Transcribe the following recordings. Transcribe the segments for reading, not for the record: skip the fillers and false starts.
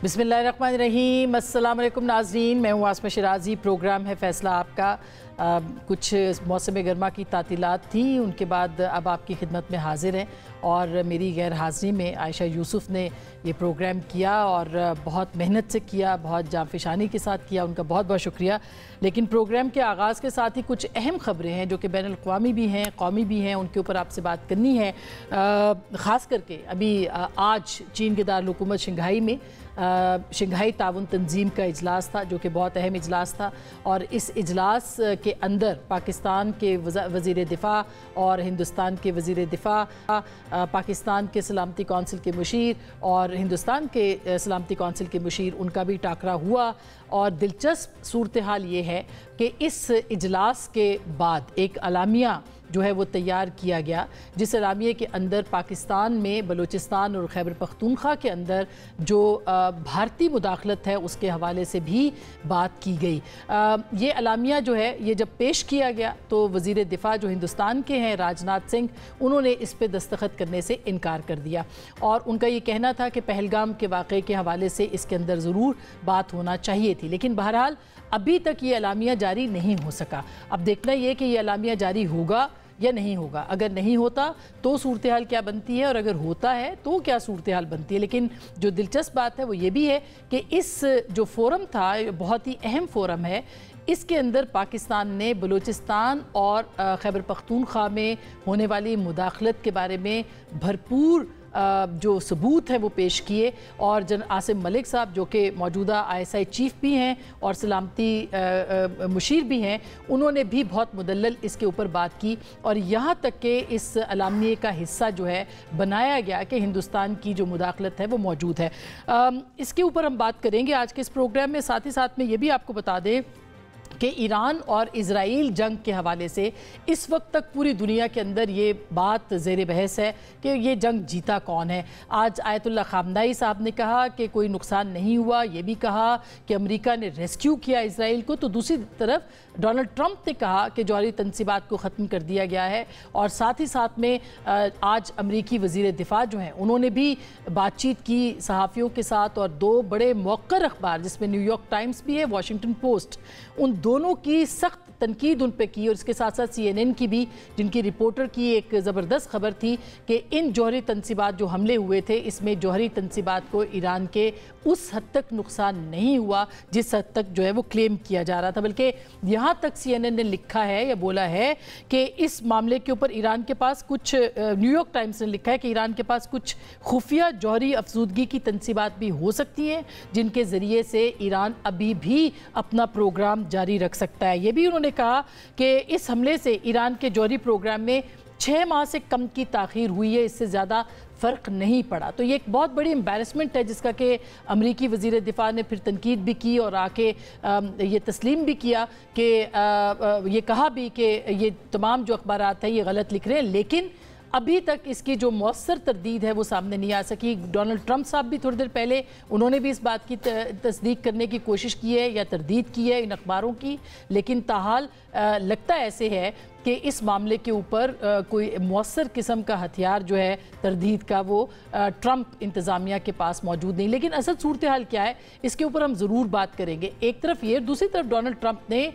बिस्मिल्लाहिर्रहमानिर्रहीम। अस्सलाम वालेकुम नाज़रीन, मैं हूँ आसमा शिराजी। प्रोग्राम है फ़ैसला आपका। कुछ मौसम गर्मा की तातीलात थी, उनके बाद अब आपकी खिदमत में हाजिर हैं और मेरी गैर हाज़िरी में आयशा यूसुफ ने ये प्रोग्राम किया और बहुत मेहनत से किया, बहुत जांफिशानी के साथ किया, उनका बहुत बहुत शुक्रिया। लेकिन प्रोग्राम के आगाज़ के साथ ही कुछ अहम ख़बरें हैं जो कि बैनुल अक़वामी भी हैं, कौमी भी हैं, उनके ऊपर आपसे बात करनी है। ख़ास करके अभी आज चीन के दारुल हुकूमत शंघाई में शंघाई ताउन तंजीम का इजलास था जो कि बहुत अहम इजलास था और इस इजलास के अंदर पाकिस्तान के वज़ीर दिफ़ा और हिंदुस्तान के वज़ीर दिफ़ा, पाकिस्तान के सलामती कौंसिल के मुशीर और हिंदुस्तान के सलामती कौंसिल के मुशीर, उनका भी टाकरा हुआ। और दिलचस्प सूरत हाल ये है कि इस इजलास के बाद एक अलामिया जो है वो तैयार किया गया, जिस अलामिया के अंदर पाकिस्तान में बलूचिस्तान और खैबर पख्तूनख्वा के अंदर जो भारतीय मुदाखलत है उसके हवाले से भी बात की गई। ये अलामिया जो है ये जब पेश किया गया तो वज़ीर दिफ़ा जो हिंदुस्तान के हैं राजनाथ सिंह, उन्होंने इस पे दस्तखत करने से इनकार कर दिया और उनका ये कहना था कि पहलगाम के वाक़े के हवाले से इसके अंदर ज़रूर बात होना चाहिए थी। लेकिन बहरहाल अभी तक ये अलामिया जारी नहीं हो सका। अब देखना ये कि ये अलामिया जारी होगा या नहीं होगा। अगर नहीं होता तो सूरत हाल क्या बनती है और अगर होता है तो क्या सूरत हाल बनती है। लेकिन जो दिलचस्प बात है वो ये भी है कि इस जो फोरम था बहुत ही अहम फोरम है, इसके अंदर पाकिस्तान ने बलूचिस्तान और खैबर पख्तूनख्वा में होने वाली मुदाखलत के बारे में भरपूर जो सबूत है वो पेश किए और जन आसिम मलिक साहब जो कि मौजूदा ISI चीफ भी हैं और सलामती मुशीर भी हैं, उन्होंने भी बहुत मुदल्लल इसके ऊपर बात की और यहाँ तक कि इस अलामिये का हिस्सा जो है बनाया गया कि हिंदुस्तान की जो मुदाखलत है वो मौजूद है। इसके ऊपर हम बात करेंगे आज के इस प्रोग्राम में। साथ ही साथ में ये भी आपको बता दें कि ईरान और इज़राइल जंग के हवाले से इस वक्त तक पूरी दुनिया के अंदर ये बात ज़ेर बहस है कि ये जंग जीता कौन है। आज आयतुल्लाह ख़ामनेई साहब ने कहा कि कोई नुकसान नहीं हुआ, ये भी कहा कि अमेरिका ने रेस्क्यू किया इज़राइल को, तो दूसरी तरफ डोनाल्ड ट्रंप ने कहा कि जौहरी तनसीबात को ख़त्म कर दिया गया है। और साथ ही साथ में आज अमरीकी वज़ीर दिफ़ा जो हैं उन्होंने भी बातचीत की सहाफ़ियों के साथ और दो बड़े मौक़र अखबार जिसमें न्यूयॉर्क टाइम्स भी है, वाशिंगटन पोस्ट, उन दोनों की सख्त तनकीद उन पे की और इसके साथ साथ CNN की भी, जिनकी रिपोर्टर की एक ज़बरदस्त खबर थी कि इन जौहरी तनसीबात जो हमले हुए थे इसमें जौहरी तनसीबात को ईरान के उस हद तक नुकसान नहीं हुआ जिस हद तक जो है वो क्लेम किया जा रहा था। बल्कि यहाँ तक CNN ने लिखा है या बोला है कि इस मामले के ऊपर ईरान के पास कुछ, न्यूयॉर्क टाइम्स ने लिखा है कि ईरान के पास कुछ खुफिया जौहरी अफसूदगी की तनसीबात भी हो सकती हैं जिनके ज़रिए से ईरान अभी भी अपना प्रोग्राम जारी रख सकता है। ये भी उन्होंने कहा कि इस हमले से ईरान के जौहरी प्रोग्राम में 6 माह से कम की ताख़ीर हुई है, इससे ज़्यादा फ़र्क नहीं पड़ा। तो ये एक बहुत बड़ी एम्बैरसमेंट है जिसका कि अमरीकी वज़ीर दिफ़ा ने फिर तनकीद भी की और आके ये तस्लीम भी किया कि ये कहा भी कि ये तमाम जो अखबारात हैं ये गलत लिख रहे हैं, लेकिन अभी तक इसकी जो मौसर तरदीद है वो सामने नहीं आ सकी। डोनाल्ड ट्रंप साहब भी थोड़ी देर पहले उन्होंने भी इस बात की तस्दीक करने की कोशिश की है या तरदीद की है इन अखबारों की, लेकिन ताहाल लगता ऐसे है कि इस मामले के ऊपर कोई मौसर किस्म का हथियार जो है तरदीद का वो ट्रंप इंतज़ामिया के पास मौजूद नहीं। लेकिन असल सूरत हाल क्या है इसके ऊपर हम ज़रूर बात करेंगे। एक तरफ ये, दूसरी तरफ डोनाल्ड ट्रंप ने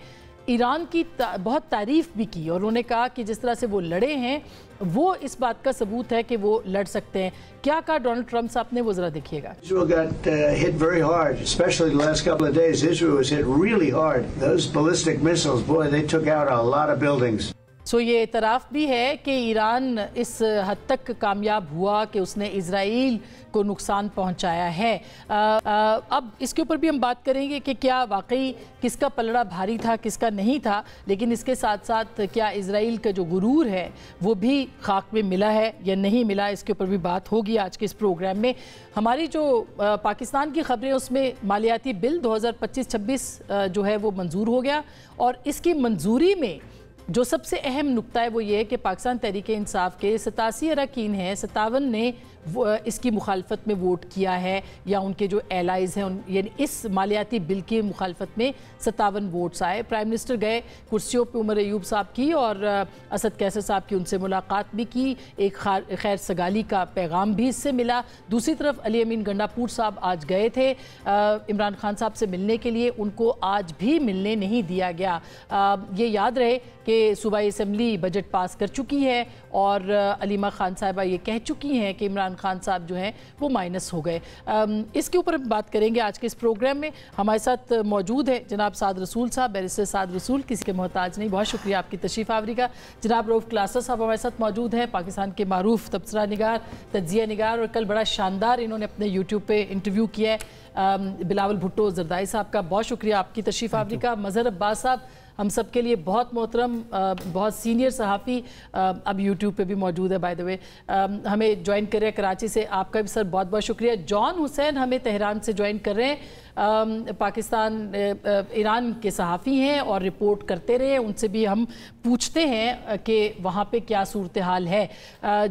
ईरान की बहुत तारीफ़ भी की और उन्होंने कहा कि जिस तरह से वो लड़े हैं वो इस बात का सबूत है कि वो लड़ सकते हैं। क्या कहा डोनाल्ड ट्रंप साहब ने, वो ज़रा देखिएगा। Israel got hit very hard, especially the last couple of days. Israel was hit really hard. Those ballistic missiles, boy, they took out a lot of buildings. सो ये एतराफ़ भी है कि ईरान इस हद तक कामयाब हुआ कि उसने इज़राइल को नुकसान पहुंचाया है। अब इसके ऊपर भी हम बात करेंगे कि क्या वाकई किसका पलड़ा भारी था किसका नहीं था, लेकिन इसके साथ साथ क्या इज़राइल का जो गुरूर है वो भी खाक में मिला है या नहीं मिला, इसके ऊपर भी बात होगी आज के इस प्रोग्राम में। हमारी जो पाकिस्तान की खबरें उसमें मालियाती बिल 2025-26 जो है वो मंजूर हो गया और इसकी मंजूरी में जो सबसे अहम नुक्ता है वो ये है कि पाकिस्तान तहरीक इंसाफ के 87 अरकान हैं, 57 ने اس کی مخالفت میں ووٹ کیا ہے یا ان کے جو ایلائز ہیں یعنی اس مالیاتی بل کی مخالفت میں 57 ووٹس آئے. پرائم منسٹر گئے کرسیوں پہ عمر ایوب صاحب کی اور اسد کیسر صاحب کی ان سے ملاقات بھی کی, ایک خیر سگالی کا پیغام بھی اس سے ملا. دوسری طرف علی امین گنڈاپور صاحب آج گئے تھے عمران خان صاحب سے ملنے کے لیے, ان کو آج بھی ملنے نہیں دیا گیا. یہ یاد رہے کہ صوبائی اسمبلی بجٹ پاس کر چکی ہے اور علیمہ خان صاحبہ یہ کہہ چکی ہیں کہ عمران خان صاحب جو ہیں وہ مائنس ہو گئے. اس کے اوپر بات کریں گے آج کے اس پروگرام میں. ہمارے ساتھ موجود ہے جناب سعد رسول صاحب, بیرسٹر سعد رسول, کسی کے محتاج نہیں. بہت شکریہ آپ کی تشریف آوری کا. جناب رؤف کلاسر صاحب ہمارے ساتھ موجود ہیں, پاکستان کے معروف تبصرہ نگار, تجزیہ نگار, اور کل بڑا شاندار انہوں نے اپنے یوٹیوب پہ انٹرویو کیا ہے بلاول بھٹو زردائی صاحب کا. بہت شکریہ آپ کی تشریف آوری کا. مظہر عباس صاحب ہم سب کے لیے بہت محترم, بہت سینئر صحافی, اب یوٹیوب پہ بھی موجود ہے بائی دا وے, ہمیں جوائن کر رہے ہیں کراچی سے. آپ کا بھی سر بہت بہت شکریہ. جان حسین ہمیں تہران سے جوائن کر رہے ہیں, پاکستان ایران کے صحافی ہیں اور رپورٹ کرتے رہے, ان سے بھی ہم پوچھتے ہیں کہ وہاں پہ کیا صورتحال ہے.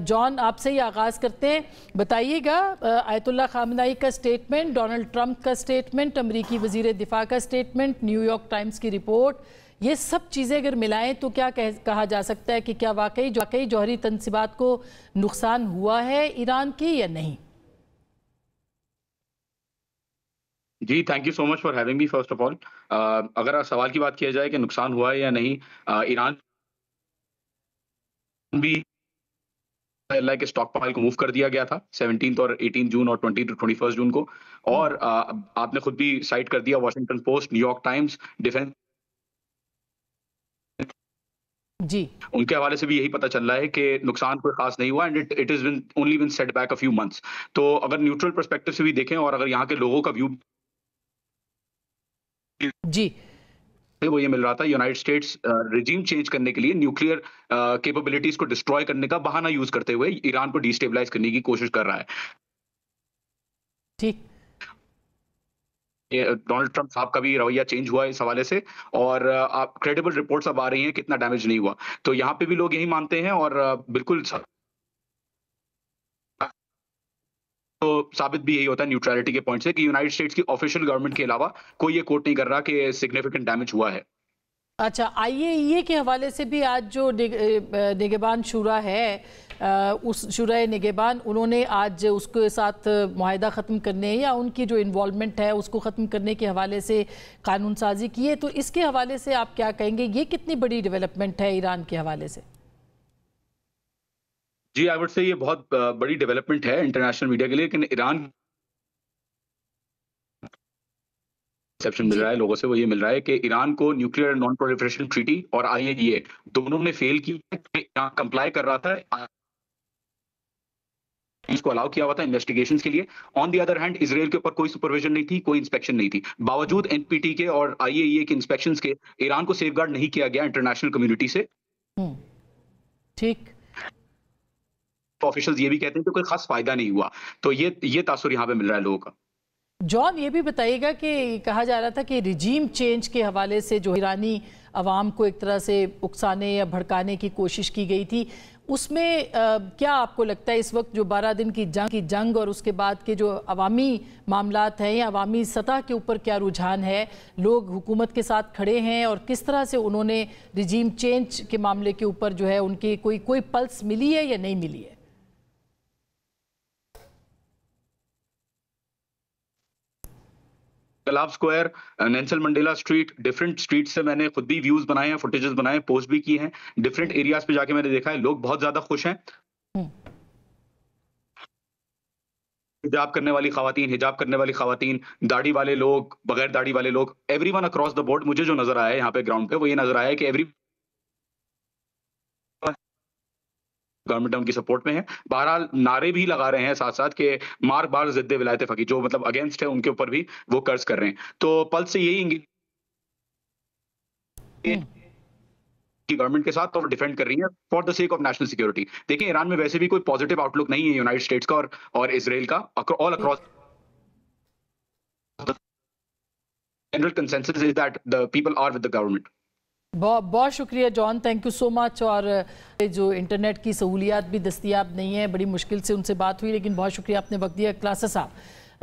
جان آپ سے ہی آغاز کرتے ہیں, بتائیے گا آیت اللہ خامنائی کا سٹیٹمنٹ, ڈونلڈ ٹرمپ کا سٹیٹمنٹ, امریکی وزیر دفاع کا سٹیٹمنٹ, نیو یارک ٹائمز کی رپورٹ, یہ سب چیزیں اگر ملائیں تو کیا کہا جا سکتا ہے کہ کیا واقعی جوہری تنصیبات کو نقصان ہوا ہے ایران کی یا نہیں؟ جی thank you so much for having me first of all. اگر سوال کی بات کیا جائے کہ نقصان ہوا ہے یا نہیں, ایران بھی لائک اسٹاک پائل کو موو کر دیا گیا تھا 17 اور 18 جون اور 20 to 21 جون کو, اور آپ نے خود بھی سائٹ کر دیا Washington Post, New York Times, defence, جی ان کے حوالے سے بھی یہی پتہ چل رہا ہے کہ نقصان کوئی خاص نہیں ہوا, and it is only been set back a few months. تو اگر نیوٹرل پرسپیکٹو سے بھی دیکھیں اور اگر یہاں کے لوگوں کا ویو جی وہ یہ مل رہا تھا, یونائٹڈ اسٹیٹس ریجیم چینج کرنے کے لیے نیوکلیئر کیپیبلٹیز کو ڈسٹروائے کرنے کا بہانہ یوز کرتے ہوئے ایران کو ڈیسٹیبلائز کرنے کی کوشش کر رہا ہے. ٹھیک, ڈونلڈ ٹرمپ صاحب کا بھی رویہ چینج ہوا ہے اس حوالے سے, اور کریڈیبل رپورٹس اب آ رہی ہیں کہ اتنا ڈیمیج نہیں ہوا. تو یہاں پہ بھی لوگ یہی مانتے ہیں, اور بالکل تو ثابت بھی یہی ہوتا ہے نیوٹرلٹی کے پوائنٹ سے کہ یونائٹڈ اسٹیٹس کی آفیشیل گورنمنٹ کے علاوہ کوئی یہ کوٹ نہیں کر رہا کہ سگنیفیکنٹ ڈیمیج ہوا ہے. اچھا, آئی اے ای اے کے حوالے سے بھی آج جو نگہبان شورا ہے, اس شورائے نگہبان, انہوں نے آج اس کے ساتھ معاہدہ ختم کرنے یا ان کی جو انوالومنٹ ہے اس کو ختم کرنے کے حوالے سے قانون سازی کی ہے. تو اس کے حوالے سے آپ کیا کہیں گے, یہ کتنی بڑی ڈیولپمنٹ ہے ایران کے حوالے سے؟ جی آئی وڈ سے یہ بہت بڑی ڈیولپمنٹ ہے انٹرنیشنل میڈیا کے لیے, لیکن ایران ایکسیپشن مل رہا ہے لوگوں سے, وہ یہ مل رہا ہے کہ ایران کو نیوکلیئر نان پرولیفریشن ٹریٹی اور آئی اے ای اے دونوں نے فیل کی, کمپلائی کر رہا تھا, اس کو الاؤ کیا ہوا تھا انویسٹیگیشنز کے لیے. آن دی ادر ہینڈ اسرائیل کے اوپر کوئی سپرویژن نہیں تھی, کوئی انسپیکشن نہیں تھی. باوجود این پی ٹی کے اور آئی اے ای اے کے انسپیکشنز کے ایران کو سیف گارڈ نہیں کیا گیا انٹرنیشنل کمیونٹی سے. ٹھیک, آفیشلز یہ بھی کہتے ہیں کہ کوئی خاص فائدہ نہیں ہوا. تو یہ تاثر یہاں پہ مل رہا ہے لوگوں کا. جان یہ بھی بتائیے گا کہ کہا جا رہا تھا کہ ریجیم چینج کے حوالے سے جو ایرانی عوام کو ایک طرح سے اکسانے یا بھڑکانے کی کوشش کی گئی تھی, اس میں کیا آپ کو لگتا ہے اس وقت جو 12 دن کی جنگ اور اس کے بعد کے جو عوامی معاملات ہیں یا عوامی سطح کے اوپر کیا رجحان ہے, لوگ حکومت کے ساتھ کھڑے ہیں اور کس طرح سے انہوں نے ریجیم چینج کے معاملے کے اوپر جو ہے ان کی کوئی پلس ملی ہے یا نہیں ملی ہے؟ انقلاب square, Nelson Mandela street, different street سے میں نے خود بھی ویوز بنائے ہیں, فوٹیجز بنائے ہیں, پوسٹ بھی کی ہیں. ڈفرینٹ ایریاز پہ جا کے میں نے دیکھا ہے لوگ بہت زیادہ خوش ہیں. حجاب کرنے والی خواتین, حجاب کرنے والی خواتین, داڑھی والے لوگ, بغیر داڑھی والے لوگ, every one across the board. مجھے جو نظر آیا ہے یہاں پہ گراؤنڈ پہ وہ یہ نظر آیا ہے کہ ایوری گورنمنٹ ان کی سپورٹ میں ہے. بہرحال نعرے بھی لگا رہے ہیں ساتھ ساتھ کہ مار بار ضد ولایت فقیہ, جو مطلب اگینسٹ ہے ان کے اوپر بھی وہ قرض کر رہے ہیں. تو پلس سے یہی کی گورنمنٹ کے ساتھ تو ڈیفینڈ کر رہی ہیں for the sake of national security. دیکھیں ایران میں ویسے بھی کوئی پازیٹیو آؤٹ لک نہیں ہے یونائٹڈ اسٹیٹس کا اور اسرائیل کا. All across general consensus is that the people are with the government. बहुत शुक्रिया John, thank you so much. और जो इंटरनेट की सहूलियात भी दस्तयाब नहीं है, बड़ी मुश्किल से उनसे बात हुई, लेकिन बहुत शुक्रिया आपने वक्त दिया। क्लासा साहब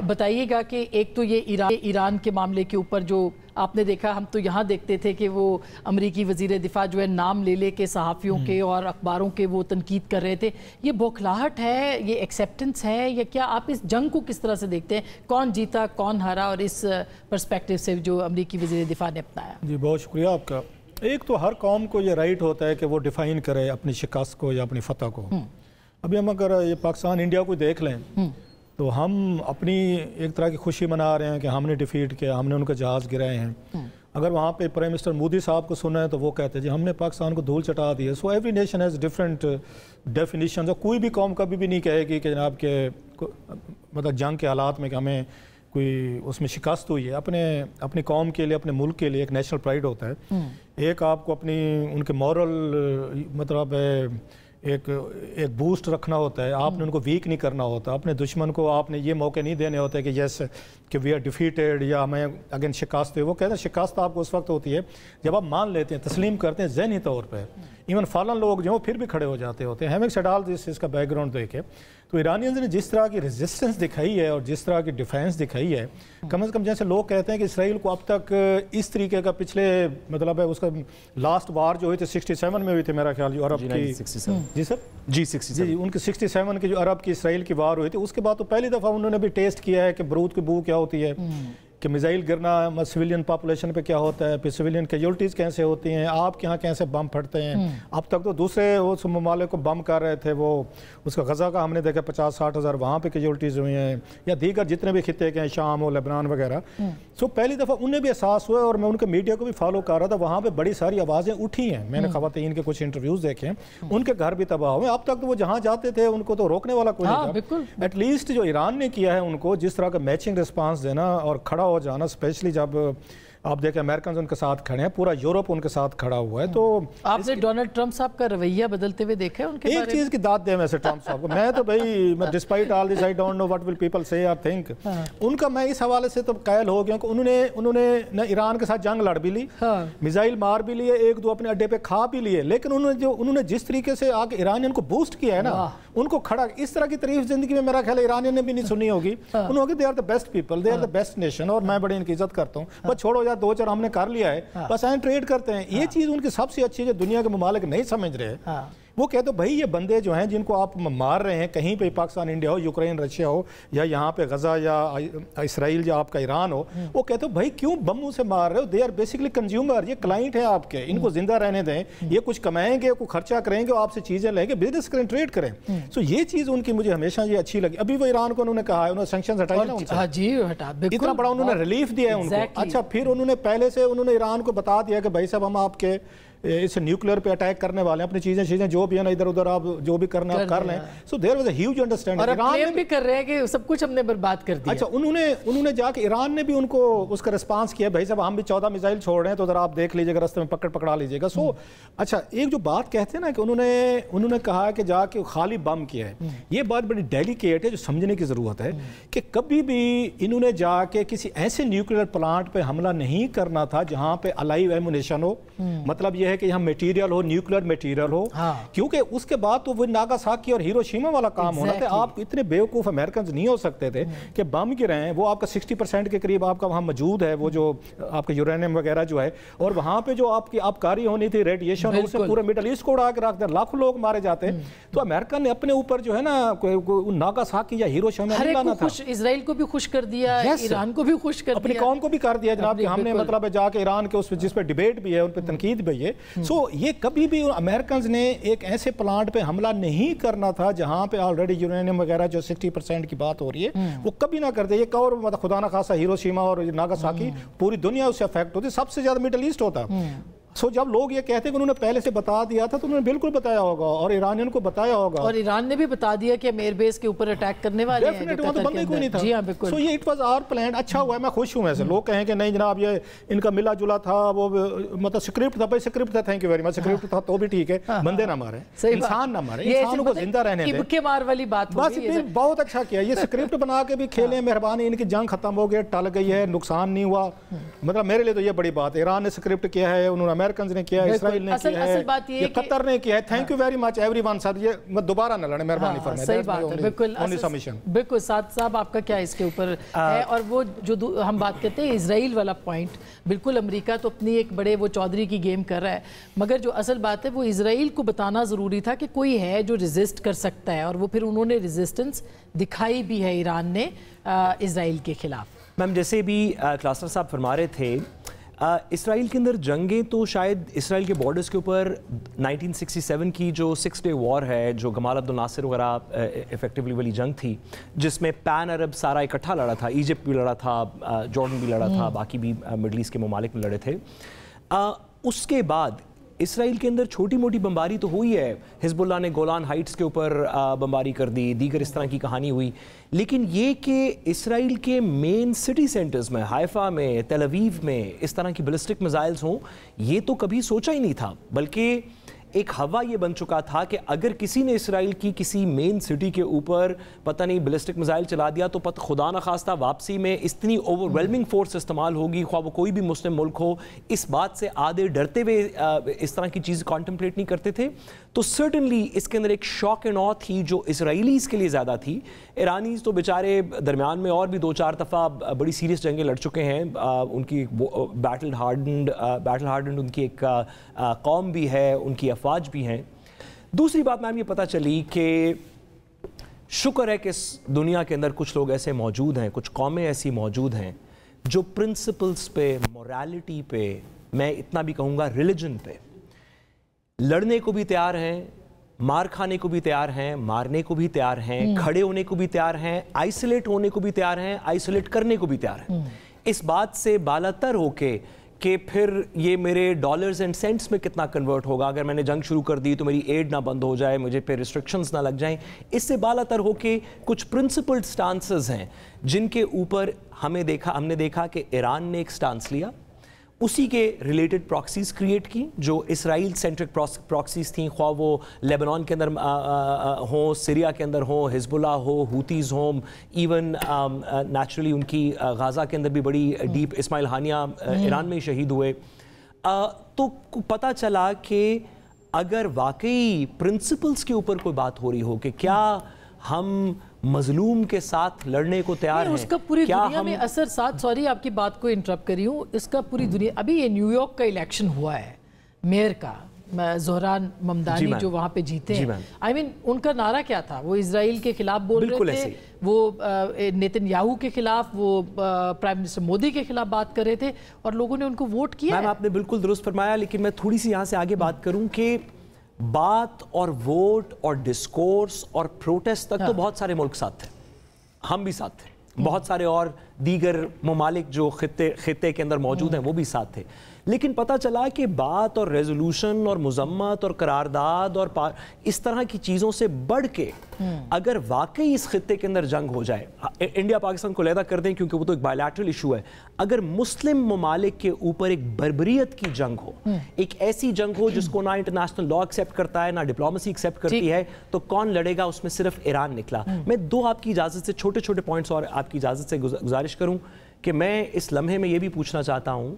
बताइएगा कि एक तो ये ईरान के मामले के ऊपर जो आपने देखा, हम तो यहाँ देखते थे कि वो अमरीकी वज़ीर दिफा जो है नाम ले के सहाफ़ियों के और अखबारों के वो तनकीद कर रहे थे। ये बौखलाहट है, ये एक्सेप्टेंस है, या क्या आप इस जंग को किस तरह से देखते हैं? कौन जीता कौन हारा, और इस पर्सपेक्टिव से जो अमरीकी वज़ीर दिफा ने अपनाया? जी बहुत शुक्रिया आपका। एक तो हर कौम को ये राइट होता है कि वो डिफ़ाइन करे अपनी शिकस्त को या अपनी फ़तह को। अभी हम अगर ये पाकिस्तान इंडिया को देख लें तो हम अपनी एक तरह की खुशी मना रहे हैं कि हमने डिफीट किया, हमने उनके जहाज़ गिराए हैं। अगर वहाँ पे प्राइम मिनिस्टर मोदी साहब को सुना है तो वो कहते हैं जी हमने पाकिस्तान को धूल चटा दी है। So every nation has different definition. और कोई भी कौम कभी भी नहीं कहेगी कि जनाब के मतलब जंग के हालात में कि हमें कोई उसमें शिकस्त हुई है। अपनी कौम के लिए, अपने मुल्क के लिए एक नेशनल प्राइड होता है। एक आपको अपनी उनके मॉरल मतलब एक बूस्ट रखना होता है। आपने उनको वीक नहीं करना होता। अपने दुश्मन को आपने ये मौके नहीं देने होते कि यस कि वी आर डिफीटेड या हमें अगेंस्ट शिकस्त हुई। वो कहते हैं शिकस्त आपको उस वक्त होती है जब आप मान लेते हैं, तस्लीम करते हैं ज़हनी तौर पे। इवन फॉलन लोग जो फिर भी खड़े हो जाते होते हैं। हमें सडाल इसका बैकग्राउंड देखे तो ईरानियंस ने जिस तरह की रेजिस्टेंस दिखाई है और जिस तरह की डिफेंस दिखाई है, कम से कम जैसे लोग कहते हैं कि इसराइल को अब तक इस तरीके का पिछले मतलब है उसका लास्ट वार जो हुई थी 67 में हुई थी मेरा ख्याल, जो अरब की 67 जी सर जी 67 जी उनकी 67 की जो अरब की इसराइल की वार हुई थी, उसके बाद तो पहली दफ़ा उन्होंने भी टेस्ट किया है कि बरूद की बू क्या होती है, कि मिसाइल गिरना सिविलियन पॉपुलेशन पे क्या होता है, फिर सिविलियन कैजुअल्टीज़ कैसे होती हैं, आपके यहाँ कैसे बम फटते हैं। अब तक तो दूसरे उस ममालिक को बम कर रहे थे, वो उसका गज़ा का हमने देखा 50-60 हज़ार वहाँ पे कैजुअल्टीज़ हुई हैं, या दीगर जितने भी खिते के हैं शाम हो लेबनान वगैरह। सो पहली दफ़ा उन्हें भी एहसास हुआ, और मैं उनके मीडिया को भी फॉलो कर रहा था, वहाँ पर बड़ी सारी आवाज़ें उठी हैं। मैंने ख़वातीन के कुछ इंटरव्यूज़ देखे हैं, उनके घर भी तबाह हुए। अब तक तो वो जहाँ जाते थे उनको तो रोकने वाला कोई नहीं था। एटलीस्ट जो ईरान ने किया है उनको जिस तरह का मैचिंग रिस्पांस देना और खड़ा हो जाना, स्पेशली जब आप देखें अमेरिकन उनके साथ खड़े हैं, पूरा यूरोप उनके साथ खड़ा हुआ है। तो आपने डोनाल्ड ट्रंप साहब का रवैया बदलते हुए देखा है उनके एक चीज़ की दाद दें वैसे ट्रंप साहब को, मैं तो भाई मैं despite all this I don't know what will people से और थिंक, उनका मैं इस हवाले से तो कायल हो गया कि उन्होंने न ईरान के साथ जंग लड़ भी ली, मिसाइल मार भी लिए, एक दो अपने अड्डे पे खा भी लिए, लेकिन उन्होंने जिस तरीके से आके ईरानियन को बूस्ट किया है ना, उनको खड़ा, इस तरह की तारीफ जिंदगी में मेरा ख्याल ईरानियन ने भी नहीं सुनी होगी। उन्होंने they are the best people, they are the best nation, और मैं बड़ी इनकी इज्जत करता हूँ। बस छोड़ो यार, 2-4 हमने कर लिया है, बस एंड ट्रेड करते हैं। ये चीज़ उनकी सबसे अच्छी जो दुनिया के ममालिक नहीं समझ रहे। वो कहते भाई ये बंदे जो हैं जिनको आप मार रहे हैं, कहीं पे पाकिस्तान इंडिया हो, यूक्रेन रशिया हो, या यहाँ पे गजा या इसराइल या आपका ईरान हो, वो कहते हो भाई क्यों बम्बू से मार रहे हो? दे आर बेसिकली कंज्यूमर, ये क्लाइंट है आपके, इनको जिंदा रहने दें, ये कुछ कमाएंगे, कुछ खर्चा करेंगे, आपसे चीज़ें लेंगे, बिजनेस करें, ट्रेड करें। सो ये चीज़ उनकी मुझे हमेशा ये अच्छी लगी। अभी वो ईरान को उन्होंने कहा है, उन्होंने सैंक्शन हटाया ना उनसे, इतना बड़ा उन्होंने रिलीफ दिया है उनको। अच्छा, फिर उन्होंने पहले से उन्होंने ईरान को बता दिया कि भाई साहब हम आपके इस न्यूक्लियर पे अटैक करने वाले हैं, अपनी चीजें जो भी है ना इधर उधर आप जो भी करना आप कर लें। So there was a huge understanding. और क्लेम भी कर रहे हैं कि सब कुछ हमने बर्बाद कर दिया। अच्छा, उन्होंने जाके ईरान ने भी उनको उसका रिस्पांस किया, भाई साहब हम भी 14 मिसाइल छोड़ रहे हैं, तो उधर आप देख लीजिएगा, रास्ते में पकड़ा लीजिएगा। सो अच्छा, एक जो बात कहते हैं ना कि उन्होंने कहा कि जाके खाली बम किया है, ये बात बड़ी डेलिकेट है जो समझने की जरूरत है कि कभी भी इन्होंने जाके किसी ऐसे न्यूक्लियर प्लांट पे हमला नहीं करना था जहां पे अलाइव एमुनेशन हो। मतलब यह है कि यहाँ मटेरियल हो, न्यूक्लियर मटेरियल हो, क्योंकि उसके बाद तो वो नागासाकी और हिरोशिमा वाला काम होना था। आप इतने बेवकूफ अमेरिकन नहीं हो सकते थे कि बम गिरे हैं, वो आपका 60% के करीब आपका वहाँ मौजूद है, वो जो आपका यूरेनियम वगैरह जो है, और वहाँ पे जो आपकी आबकारी होनी थी, रेडिएशन, उससे पूरे मिडल ईस्ट को उड़ा के रख दे, लाखों लोग मारे जाते। तो अमेरिका ने अपने ऊपर जो है ना नागासाकी या हिरोशिमा नहीं लाना था। इजराइल को भी खुश कर दिया, ईरान को भी खुश कर दिया, अपनी कौम को भी कर दिया जनाब कि हमने मतलब जाके ईरान के उस जिस पे डिबेट भी है, उन पे तनकीद भी है। सो ये कभी भी अमेरिकन ने एक ऐसे प्लांट पे हमला नहीं करना था जहां पे ऑलरेडी यूरेनियम वगैरह जो 60% की बात हो रही है, वो कभी ना करते। ये और मतलब खुदा ना खासा हिरोशिमा और नागासाकी पूरी दुनिया उससे अफेक्ट होती, सबसे ज्यादा मिडिल ईस्ट होता। सो जब लोग ये कहते हैं कि उन्होंने पहले से बता दिया था, तो उन्होंने बिल्कुल बताया होगा, और ईरानियन को बताया होगा, और ईरान ने भी बता दिया कि हम एयरबेस के ऊपर अटैक करने वाले हैं। डेफिनेटली, वो तो बंदे कोई नहीं था। जी हां, बिल्कुल। सो ये इट वाज आवर प्लान। अच्छा हुआ, मैं खुश हूं। ऐसे लोग कहें कि नहीं जनाब ये इनका मिला जुला था, वो मतलब स्क्रिप्ट था, भाई स्क्रिप्ट था, thank you very much, script था तो भी ठीक है, बंदे ना मारे, इंसान ना मारे, इंसानों को जिंदा रहने दें, इबके मार वाली बात बस। बहुत अच्छा किया, ये स्क्रिप्ट बना के भी खेले, मेहरबानी, इनकी जंग खत्म हो गई, टल गई है, नुकसान नहीं हुआ। मतलब मेरे लिए तो ये बड़ी बात है, ईरान ने स्क्रिप्ट किया है, उन्होंने अमेरिकन ने किया है, इसराइल ने किया है, ये कतर ने किया है। Thank you very much everyone. साथ ये दोबारा न लड़े, मेहरबानी फरमाएं। सही बात है, बिल्कुल बिल्कुल। साथ साहब आपका क्या इसके ऊपर है? और वो जो हम बात करते हैं इजराइल वाला पॉइंट, बिल्कुल अमेरिका तो अपनी एक बड़े वो चौधरी की गेम कर रहा है, मगर जो असल बात है वो इजराइल को बताना ज़रूरी था कि कोई है जो रेजिस्ट कर सकता है, और वो फिर उन्होंने रेजिस्टेंस दिखाई भी है ईरान ने इजराइल के खिलाफ। मैम जैसे भी क्लास्टर साहब फरमा रहे थे, इसराइल के अंदर जंगें तो शायद इसराइल के बॉर्डर्स के ऊपर 1967 की जो 6 डे वॉर है, जो गमाल अब्दुल नासिर वगैरह इफेक्टिवली वाली जंग थी, जिसमें पैन अरब सारा इकट्ठा लड़ा था, इजिप्ट भी लड़ा था, जॉर्डन भी लड़ा था, बाकी भी मिडल ईस्ट के ममालिक में लड़े थे। उसके बाद इसराइल के अंदर छोटी मोटी बमबारी तो हुई है, हिजबुल्लाह ने गोलान हाइट्स के ऊपर बमबारी कर दी, दीगर इस तरह की कहानी हुई, लेकिन ये कि इसराइल के मेन सिटी सेंटर्स में, हाइफा में, तेल अवीव में इस तरह की बैलिस्टिक मिसाइल्स हों, ये तो कभी सोचा ही नहीं था। बल्कि एक हवा ये बन चुका था कि अगर किसी ने इसराइल की किसी मेन सिटी के ऊपर पता नहीं बैलिस्टिक मिसाइल चला दिया तो पता खुदा न खास्ता वापसी में इतनी ओवरवेलमिंग फोर्स इस्तेमाल होगी, ख्वाह वो कोई भी मुस्लिम मुल्क हो। इस बात से आधे डरते हुए इस तरह की चीज़ कॉन्टम्पलेट नहीं करते थे। तो सर्टनली इसके अंदर एक शॉक एंड ऑ थी जो इसराइलीज़ के लिए ज़्यादा थी। ईरानीज़ तो बेचारे दरमियान में और भी 2-4 दफ़ा बड़ी सीरियस जंगें लड़ चुके हैं, उनकी बैटल हार्डन्ड उनकी एक कौम भी है, उनकी अफवाज भी हैं। दूसरी बात मैम ये पता चली कि शुक्र है कि इस दुनिया के अंदर कुछ लोग ऐसे मौजूद हैं, कुछ कौमें ऐसी मौजूद हैं जो प्रिंसिपल्स पे, मोरालिटी पे, मैं इतना भी कहूँगा रिलीजन पे लड़ने को भी तैयार हैं, मार खाने को भी तैयार हैं, मारने को भी तैयार हैं, खड़े होने को भी तैयार हैं, आइसोलेट होने को भी तैयार हैं, आइसोलेट करने को भी तैयार हैं। इस बात से बालातर होके कि फिर ये मेरे डॉलर्स एंड सेंट्स में कितना कन्वर्ट होगा, अगर मैंने जंग शुरू कर दी तो मेरी एड ना बंद हो जाए, मुझे पे रिस्ट्रिक्शंस ना लग जाएं, इससे बालातर होके कुछ प्रिंसिपल्ड स्टांसेस हैं जिनके ऊपर हमने देखा कि ईरान ने एक स्टांस लिया, उसी के रिलेटेड प्रॉक्सीज क्रिएट की जो इसराइल सेंट्रिक प्रॉक्सीज थी, ख्वाह वो लेबनान के अंदर हो, सीरिया के अंदर हो, हिजबुल्लाह हो, हूतीज़ हो, इवन नेचुरली उनकी गाज़ा के अंदर भी बड़ी डीप इस्माइल हानिया ईरान में ही शहीद हुए। तो पता चला कि अगर वाकई प्रिंसिपल्स के ऊपर कोई बात हो रही हो कि क्या हम मजलूम के साथ लड़ने को तैयार हैं, उसका पूरी दुनिया में असर साथ, सॉरी आपकी बात को इंटरप्ट करी हूँ, इसका पूरी दुनिया, अभी ये न्यूयॉर्क का इलेक्शन हुआ है मेयर का, ज़ोहरान ममदानी जो वहाँ पे जीते हैं, आई मीन उनका नारा क्या था? वो इजराइल के खिलाफ बोल रहे थे, वो नेतन्याहू के खिलाफ, वो प्राइम मिनिस्टर मोदी के खिलाफ बात कर रहे थे, और लोगों ने उनको वोट किया। मैम आपने बिल्कुल दुरुस्त फरमाया, लेकिन मैं थोड़ी सी यहाँ से आगे बात करूँ कि बात और वोट और डिस्कोर्स और प्रोटेस्ट तक तो बहुत सारे मुल्क साथ थे, हम भी साथ थे, बहुत सारे और दीगर ममालिक जो खित्ते के अंदर मौजूद हैं वो भी साथ थे, लेकिन पता चला कि बात और रेजोल्यूशन और मुजम्मत और करारदाद और इस तरह की चीज़ों से बढ़ के अगर वाकई इस खित्ते के अंदर जंग हो जाए, इंडिया पाकिस्तान को अलहदा कर दें क्योंकि वो तो एक बायलैटरल इशू है, अगर मुस्लिम ममालिक के ऊपर एक बर्बरियत की जंग हो, एक ऐसी जंग हो जिसको ना इंटरनेशनल लॉ एक्सेप्ट करता है ना डिप्लोमेसी एक्सेप्ट करती है, तो कौन लड़ेगा? उसमें सिर्फ ईरान निकला। मैं 2 आपकी इजाज़त से छोटे छोटे पॉइंट्स और आपकी इजाज़त से गुजारिश करूं कि मैं इस लम्हे में ये भी पूछना चाहता हूं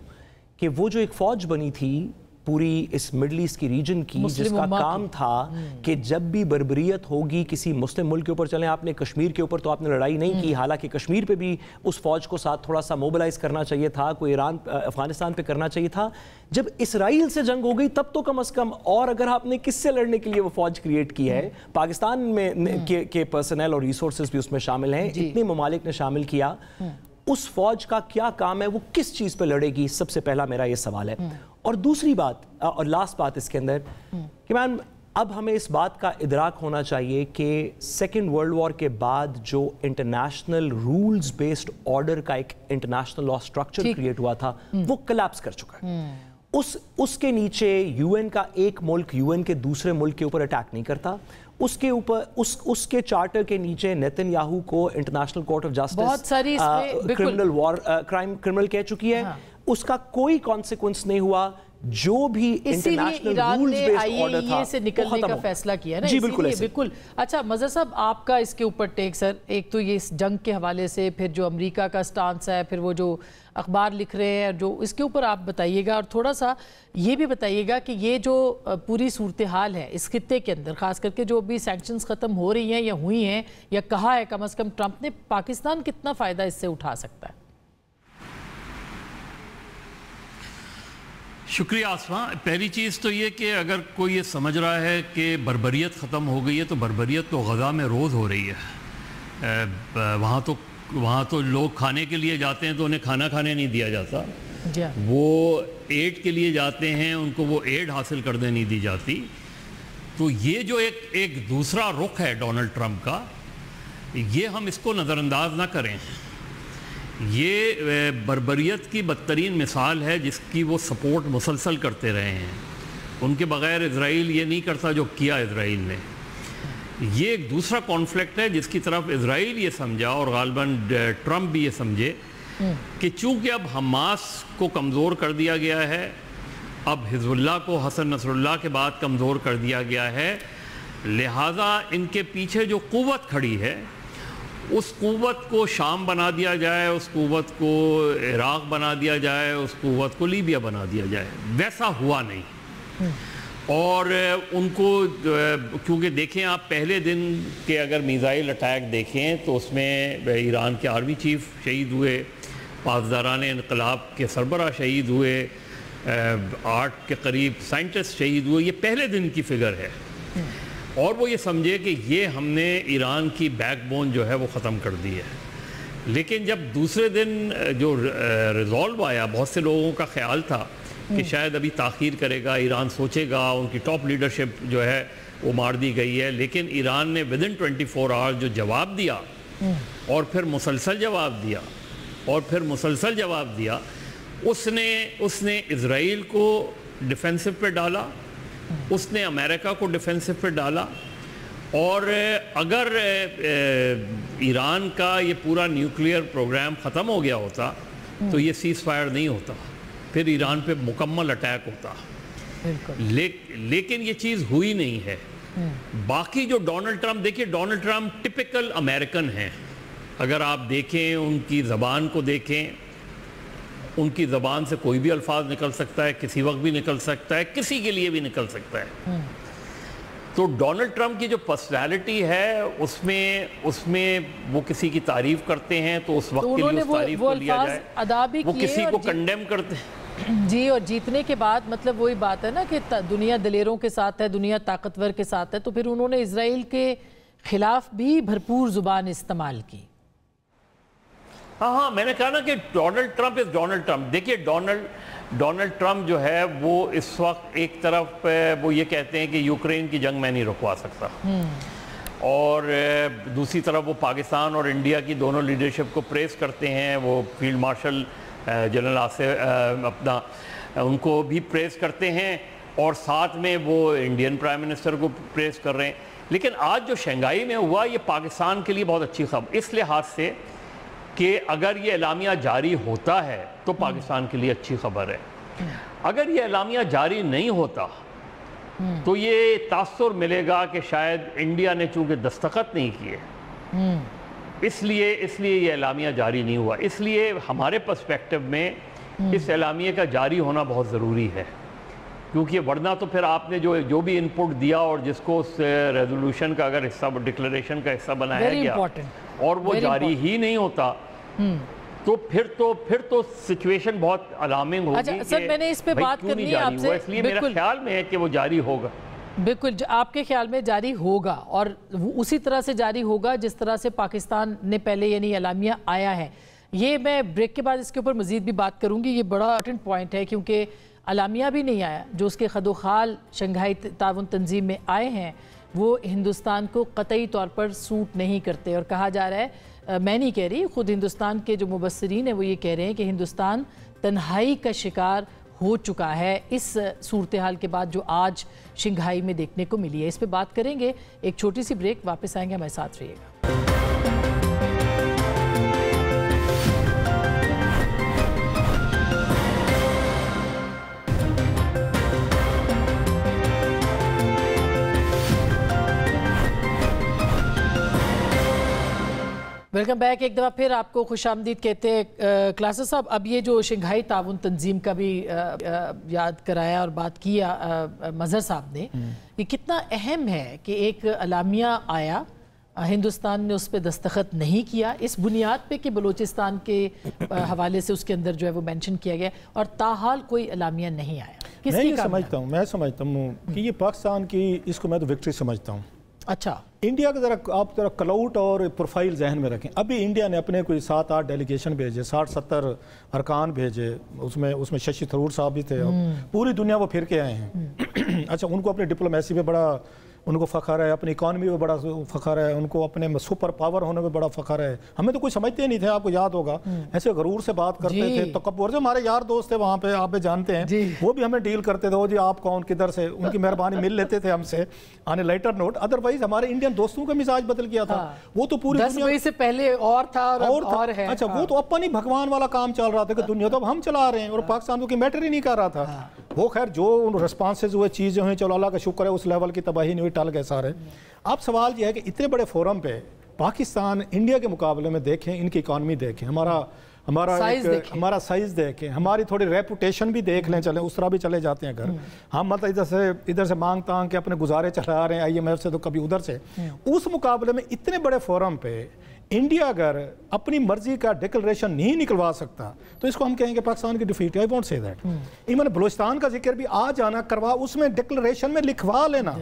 कि वो जो एक फ़ौज बनी थी पूरी इस मिडल ईस्ट की रीजन की, जिसका काम था कि जब भी बर्बरियत होगी किसी मुस्लिम मुल्क के ऊपर, चलें आपने कश्मीर के ऊपर तो आपने लड़ाई नहीं की, हालांकि कश्मीर पे भी उस फौज को साथ थोड़ा सा मोबिलाइज करना चाहिए था, कोई ईरान अफगानिस्तान पे करना चाहिए था। जब इसराइल से जंग हो गई तब तो कम अज कम, और अगर आपने किससे लड़ने के लिए वो फौज क्रिएट की है, पाकिस्तान में के पर्सनल और रिसोर्सेज भी उसमें शामिल हैं, इतने ममालिक ने शामिल किया, उस फौज का क्या काम है, वो किस चीज़ पे लड़ेगी? सबसे पहला मेरा ये सवाल है। और दूसरी बात और लास्ट बात इसके अंदर कि मैम अब हमें इस बात का इदराक होना चाहिए कि सेकेंड वर्ल्ड वॉर के बाद जो इंटरनेशनल रूल्स बेस्ड ऑर्डर का एक इंटरनेशनल लॉ स्ट्रक्चर क्रिएट हुआ था वो कोलैप्स कर चुका है। उसके नीचे यूएन का एक मुल्क यूएन के दूसरे मुल्क के ऊपर अटैक नहीं करता, उसके ऊपर उसके चार्टर के नीचे नेतन्याहू को international court of justice criminal कह चुकी है, उसका कोई कॉन्सिक्वेंस नहीं हुआ। जो भी इंटरनेशनल रूल्स बेस्ड ऑर्डर था से निकलने का फैसला किया ना। जी बिल्कुल बिल्कुल। अच्छा मज़हर साहब, आपका इसके ऊपर टेक सर, एक तो ये इस जंग के हवाले से, फिर जो अमेरिका का स्टांस है, फिर वो जो अखबार लिख रहे हैं, जो इसके ऊपर आप बताइएगा। और थोड़ा सा ये भी बताइएगा कि ये जो पूरी सूरत हाल है इस खित्ते के अंदर, ख़ास करके जो अभी सैंक्शंस ख़त्म हो रही हैं या हुई हैं या कहा है कम अज़ कम ट्रंप ने, पाकिस्तान कितना फ़ायदा इससे उठा सकता है? शुक्रिया आसमा। पहली चीज़ तो ये कि अगर कोई ये समझ रहा है कि बर्बरियत ख़त्म हो गई है, तो बर्बरियत तो गज़ा में रोज़ हो रही है। वहाँ तो लोग खाने के लिए जाते हैं तो उन्हें खाना खाने नहीं दिया जाता, वो एड के लिए जाते हैं, उनको वो एड हासिल करने नहीं दी जाती। तो ये जो एक दूसरा रुख है डोनाल्ड ट्रंप का, ये हम इसको नज़रअंदाज ना करें। ये बर्बरियत की बदतरीन मिसाल है जिसकी वो सपोर्ट मुसलसल करते रहे हैं। उनके बग़ैर इज़राइल ये नहीं करता जो किया इज़राइल ने। ये एक दूसरा कॉन्फ्लिक्ट है जिसकी तरफ इज़राइल ये समझा और गालिबन ट्रंप भी ये समझे कि चूँकि अब हमास को कमज़ोर कर दिया गया है, अब हिज़्बुल्लाह को हसन नसरुल्लाह के बाद कमज़ोर कर दिया गया है, लिहाजा इनके पीछे जो क़ुव्वत खड़ी है उस क़ुव्वत को शाम बना दिया जाए, उस क़ुव्वत को इराक़ बना दिया जाए, उस क़ुव्वत को लीबिया बना दिया जाए। वैसा हुआ नहीं। और उनको क्योंकि देखें आप पहले दिन के अगर मिसाइल अटैक देखें तो उसमें ईरान के आर्मी चीफ शहीद हुए, पासदारान इनकलाब के सरबराह शहीद हुए, 8 के करीब साइंटिस्ट शहीद हुए। ये पहले दिन की फ़िगर है। और वो ये समझे कि ये हमने ईरान की बैकबोन जो है वो ख़त्म कर दी है। लेकिन जब दूसरे दिन जो रिजॉल्व आया, बहुत से लोगों का ख्याल था कि शायद अभी ताख़ीर करेगा, ईरान सोचेगा, उनकी टॉप लीडरशिप जो है वो मार दी गई है। लेकिन ईरान ने विदिन 24 आवर्स जो जवाब दिया और फिर मुसलसल जवाब दिया और फिर मुसलसल जवाब दिया, उसने इज़राइल को डिफेंसिव पे डाला, उसने अमेरिका को डिफेंसिव पे डाला। और अगर ईरान का ये पूरा न्यूक्लियर प्रोग्राम ख़त्म हो गया होता तो ये सीज़ फायर नहीं होता, फिर ईरान पे मुकम्मल अटैक होता। लेकिन ये चीज़ हुई नहीं है। बाकी जो डोनाल्ड ट्रंप, देखिए डोनाल्ड ट्रंप टिपिकल अमेरिकन हैं। अगर आप देखें, उनकी ज़बान को देखें, उनकी ज़बान से कोई भी अल्फाज निकल सकता है, किसी वक्त भी निकल सकता है, किसी के लिए भी निकल सकता है। तो डोनाल्ड ट्रंप की जो पर्सनैलिटी है उसमें वो किसी की तारीफ करते हैं तो उस वक्त के लिए उस तारीफ को लिया जाए, वो किसी को कंडेम करते हैं। जी, और जीतने के बाद मतलब वही बात है ना कि दुनिया दलेरों के साथ है, दुनिया ताकतवर के साथ है, तो फिर उन्होंने इजराइल के खिलाफ भी भरपूर जुबान इस्तेमाल की। हाँ, मैंने कहा ना कि Donald Trump is Donald Trump. देखिए डोनाल्ड ट्रंप जो है वो इस वक्त एक तरफ वो ये कहते हैं कि यूक्रेन की जंग मैं नहीं रुकवा सकता, और दूसरी तरफ वो पाकिस्तान और इंडिया की दोनों लीडरशिप को प्रेस करते हैं। वो फील्ड मार्शल जनरल आसिफ उनको भी प्रेस करते हैं और साथ में वो इंडियन प्राइम मिनिस्टर को प्रेस कर रहे हैं। लेकिन आज जो शंघाई में हुआ ये पाकिस्तान के लिए बहुत अच्छी खबर इस लिहाज से कि अगर ये एलामिया जारी होता है तो पाकिस्तान के लिए अच्छी खबर है। अगर ये एलामिया जारी नहीं होता तो ये तासुर मिलेगा कि शायद इंडिया ने चूंकि दस्तखत नहीं किए इसलिए ये एलामिया जारी नहीं हुआ। इसलिए हमारे पर्सपेक्टिव में इस एलामिया का जारी होना बहुत ज़रूरी है, क्योंकि वरना तो फिर आपने जो भी इनपुट दिया और जिसको उस रेजोल्यूशन का अगर हिस्सा, डिक्लेरेशन का हिस्सा बनाया गया और वो जारी ही नहीं होता तो फिर तो सिचुएशन बहुत अलार्मिंग होगी। अच्छा सर, मैंने इस पे बात करनी है आपसे, इसलिए मेरा ख्याल में है कि वो जारी होगा। बिल्कुल, आपके ख्याल में जारी होगा और उसी तरह से जारी होगा जिस तरह से पाकिस्तान ने पहले यानी एलामिया आया है। ये मैं ब्रेक के बाद इसके ऊपर मजीद भी बात करूंगी। ये बड़ा इंपॉर्टेंट पॉइंट है क्योंकि एलामिया भी नहीं आया, जो उसके खदोखाल शंघाई ताउन तंजीम में आए हैं वो हिंदुस्तान को कतई तौर पर सूट नहीं करते। और कहा जा रहा है, मैं नहीं कह रही, खुद हिंदुस्तान के जो मुबस्सिरीन हैं वो ये कह रहे हैं कि हिंदुस्तान तन्हाई का शिकार हो चुका है इस सूरत हाल के बाद जो आज शंघाई में देखने को मिली है। इस पे बात करेंगे, एक छोटी सी ब्रेक, वापस आएंगे, हमारे साथ रहिएगा। Welcome back. एक दफ़ा फिर आपको खुश आमदीद कहते हैं क्लासर साहब। अब ये जो शंघाई ताउन तंजीम का भी याद कराया और बात किया मजहर साहब ने, ये कितना अहम है कि एक अलामिया आया, हिंदुस्तान ने उस पर दस्तखत नहीं किया इस बुनियाद पे कि बलूचिस्तान के हवाले से उसके अंदर जो है वो मेंशन किया गया, और ताहाल कोई अलामिया नहीं आया। मैं ये समझता हूँ कि ये पाकिस्तान की, इसको मैं तो विक्ट्री समझता हूँ। अच्छा, इंडिया का आप जरा क्लाउट और प्रोफाइल जहन में रखें। अभी इंडिया ने अपने कोई 7-8 डेलीगेशन भेजे, 60-70 अरकान भेजे, उसमें शशि थरूर साहब भी थे, पूरी दुनिया वो फिर के आए हैं। अच्छा, उनको अपनी डिप्लोमेसी पे बड़ा उनको फ़ख्र है, अपनी इकॉनमी में बड़ा फ़ख्र है, उनको अपने सुपर पावर होने में बड़ा फ़ख्र है। हमें तो कोई समझते नहीं थे, आपको याद होगा, ऐसे गरूर से बात करते थे, तकब्बुर से। हमारे यार दोस्त थे वहाँ पे, आप भी जानते हैं, वो भी हमें डील करते थे, वो जी आप कौन, किधर से, उनकी मेहरबानी मिल लेते थे हमसे आने लाइटर नोट। अदरवाइज हमारे इंडियन दोस्तों का मिजाज बदल गया था। वो तो पूरी 10 मई से पहले और था और है। अच्छा, वो तो अपन ही भगवान वाला काम चल रहा था कि दुनिया तो अब हम चला रहे हैं, और पाकिस्तान को मैटर ही नहीं कर रहा था। वो खैर जो रिस्पॉन्सेज हुए, चीज़ें हुई, चलो अल्लाह का शुक्र है उस लेवल की तबाही नहीं हुई, टल गए सारे। अब सवाल ये है कि इतने बड़े फोरम पे पाकिस्तान इंडिया के मुकाबले में देखें, इनकी इकॉनमी देखें, हमारा साइज देखें, हमारी थोड़ी रेपुटेशन भी देख लें, चले उस तरह भी चले जाते हैं घर। हम मतलब इधर से मांग तांग के अपने गुजारे चला रहे हैं, IMF से तो कभी उधर से। उस मुकाबले में इतने बड़े फोरम पे इंडिया अगर अपनी मर्जी का डिक्लेरेशन नहीं निकलवा सकता तो इसको हम कहेंगे पाकिस्तान की defeat. I won't say that. Even Balochistan का जिक्र भी आ जाना करवा, उसमें डिक्लेरेशन में लिखवा लेना,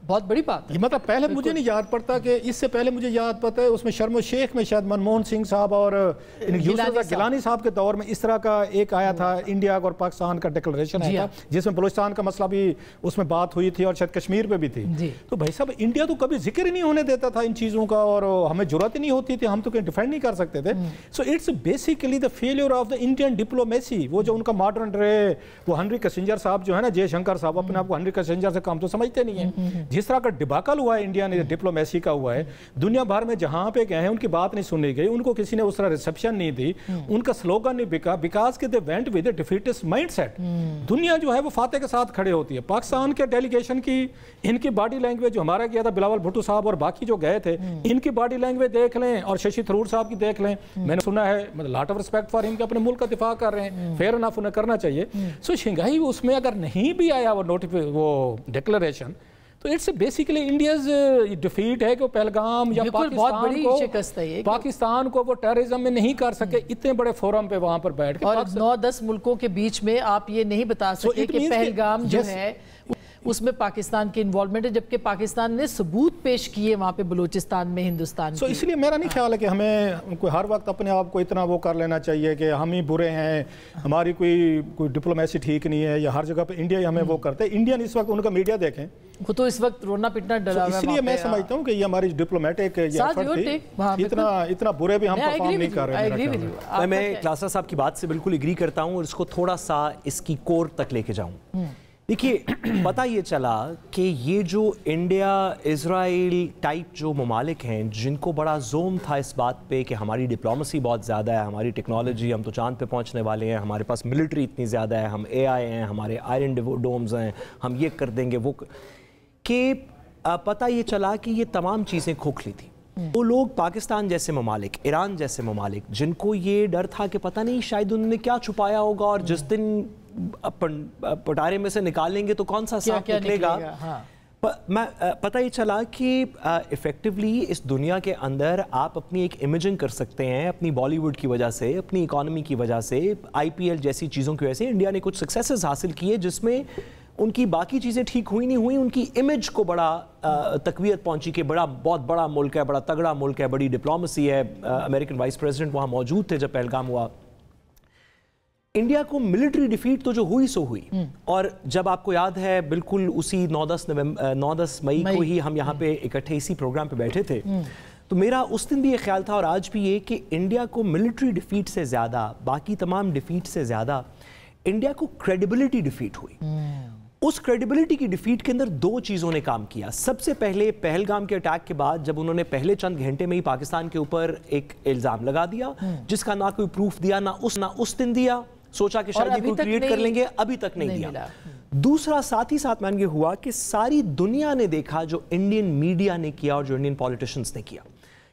बहुत बड़ी बात है। मतलब पहले मुझे नहीं याद पड़ता कि इससे पहले मुझे याद पता है उसमें शर्म शेख में शायद मनमोहन सिंह साहब और गिलानी साहब के दौर में इस तरह का एक आया था, इंडिया और पाकिस्तान का डिक्लेरेशन आया था, जिसमें बलूचिस्तान का मसला भी उसमें बात हुई थी और शायद कश्मीर पे भी थी। तो भाई साहब, इंडिया तो कभी जिक्र ही नहीं होने देता था इन चीज़ों का, और हमें जरूरत ही नहीं होती थी, हम तो कहीं डिफेंड नहीं कर सकते थे। So it's basically the failure of the Indian diplomacy. वो जो उनका मॉडर्न रहे, वो हेनरी किसिंजर साहब जो है ना, जयशंकर साहब अपने आप को हेनरी किसिंजर से कम तो समझते नहीं है। जिस तरह का डिबाकल हुआ है इंडिया ने डिप्लोमेसी का हुआ है, दुनिया भर में जहां पे गए हैं उनकी बात नहीं सुनी गई, उनको किसी ने उस तरह रिसेप्शन नहीं दी, उनका स्लोगन नहीं बिका, बिकॉज के they went with defeatist mindset. दुनिया जो है वो फातेह के साथ खड़े होती है। पाकिस्तान के डेलीगेशन की इनकी बॉडी लैंग्वेज जो हमारा गया था, बिलावल भुट्टो साहब और बाकी जो गए थे, इनकी बॉडी लैंग्वेज देख लें और शशि थरूर साहब की देख लें। मैंने सुना है, मतलब lot of respect for him, अपने मुल्क का दिफा कर रहे हैं, फेयर इनफ उन्हें करना चाहिए। सो शंघाई उसमें अगर नहीं भी आया वो डिक्लेरेशन, तो इट्स बेसिकली इंडियाज डिफीट है कि पहलगाम या पाकिस्तान को वो टेररिज्म में नहीं कर सके इतने बड़े फोरम पे वहां पर बैठ के। और 9-10 मुल्कों के बीच में आप ये नहीं बता सके कि पहलगाम जो है उसमें पाकिस्तान की इन्वॉल्वमेंट है, जबकि पाकिस्तान ने सबूत पेश किए वहाँ पे बलूचिस्तान में हिंदुस्तान की। इसलिए मेरा नहीं ख्याल है कि हमें कोई हर वक्त अपने आप को इतना वो कर लेना चाहिए कि हम ही बुरे हैं, हमारी कोई डिप्लोमेसी ठीक नहीं है, या हर जगह पे इंडिया ही हमें वो करते हैं। इंडियन इस वक्त उनका मीडिया देखें, वो तो इस वक्त रोना पिटना डरा है। इसलिए मैं समझता हूँ कि ये हमारी डिप्लोमेटिक इतना बुरे भी हम परफॉर्म नहीं कर रहे। मैं क्लासा साहब की बात से बिल्कुल एग्री करता हूँ और इसको थोड़ा सा इसकी कोर तक लेके जाऊँ। देखिए, पता ये चला कि ये जो इंडिया इजराइल टाइप जो ममालिक हैं, जिनको बड़ा जोम था इस बात पे कि हमारी डिप्लोमेसी बहुत ज़्यादा है, हमारी टेक्नोलॉजी, हम तो चांद पे पहुंचने वाले हैं, हमारे पास मिलिट्री इतनी ज़्यादा है, हम AI हैं, हमारे आयरन डोम्स हैं, हम ये कर देंगे वो कि पता ये चला कि ये तमाम चीज़ें खोखली थी। वो लोग पाकिस्तान जैसे ममालिक, ईरान जैसे ममालिक, जिनको ये डर था कि पता नहीं शायद उन्होंने क्या छुपाया होगा और जिस दिन पटारे में से निकालेंगे तो कौन सा सांप निकलेगा। पता ही चला कि इफ़ेक्टिवली इस दुनिया के अंदर आप अपनी एक इमेजिंग कर सकते हैं, अपनी बॉलीवुड की वजह से, अपनी इकॉनमी की वजह से, IPL जैसी चीज़ों की वजह से इंडिया ने कुछ सक्सेसेस हासिल किए जिसमें उनकी बाकी चीज़ें ठीक हुई नहीं हुई, उनकी इमेज को बड़ा तकवीत पहुंची कि बहुत बड़ा मुल्क है, बड़ा तगड़ा मुल्क है, बड़ी डिप्लोमेसी है। अमेरिकन वाइस प्रेसिडेंट वहाँ मौजूद थे जब पहलगाम हुआ। इंडिया को मिलिट्री डिफीट तो जो हुई सो हुई, और जब आपको याद है बिल्कुल उसी 9-10 मई को ही हम यहाँ पे इकट्ठे इसी प्रोग्राम पे बैठे थे, तो मेरा उस दिन भी ये ख्याल था और आज भी ये कि इंडिया को मिलिट्री डिफीट से ज़्यादा, बाकी तमाम डिफीट से ज़्यादा इंडिया को क्रेडिबिलिटी डिफीट हुई। उस क्रेडिबिलिटी की डिफीट के अंदर दो चीज़ों ने काम किया। सबसे पहले पहलगाम के अटैक के बाद जब उन्होंने पहले चंद घंटे में ही पाकिस्तान के ऊपर एक इल्ज़ाम लगा दिया जिसका ना कोई प्रूफ दिया, ना उस दिन दिया, सोचा कि शायद कोई क्रिएट कर लेंगे, अभी तक नहीं दिया। दूसरा साथ ही साथ मान ये हुआ कि सारी दुनिया ने देखा जो इंडियन मीडिया ने किया और जो इंडियन पॉलिटिशियंस ने किया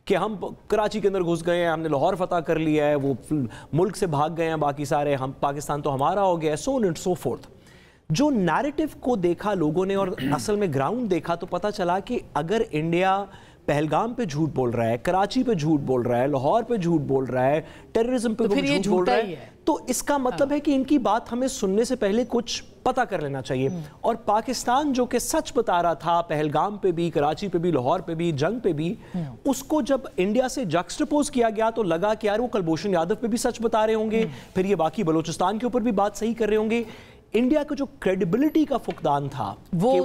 کہ ہم کراچی کے اندر گھس گئے ہیں, ہم نے لاہور فتح کر لیا ہے, وہ ملک سے بھاگ گئے ہیں باقی سارے, ہم پاکستان تو ہمارا ہو گیا ہے, سو آن اینڈ سو فورتھ. جو نیریٹو کو دیکھا لوگوں نے اور اصل میں گراؤنڈ دیکھا تو پتہ چلا کہ اگر انڈیا پہلگام پہ جھوٹ بول رہا ہے, کراچی پہ جھوٹ بول رہا ہے, لاہور پہ جھوٹ بول رہا ہے, ٹیررزم پہ جھوٹ بول رہا ہے, تو اس کا مطلب ہے کہ ان کی بات ہمیں سننے سے پہلے کچھ پتہ کر لینا چاہیے. اور پاکستان جو کہ سچ بتا رہا تھا پہلگام پہ بھی, کراچی پہ بھی, لاہور پہ بھی, جنگ پہ بھی, اس کو جب انڈیا سے جکسٹپوز کیا گیا تو لگا کہ یار وہ کلبھوشن یادو پہ بھی سچ بتا رہے ہوں گے, پھر یہ باقی بلوچستان کے اوپر بھی بات صحیح کر رہے ہوں گے. انڈیا کا جو کریڈیبلٹی کا فقدان تھا وہی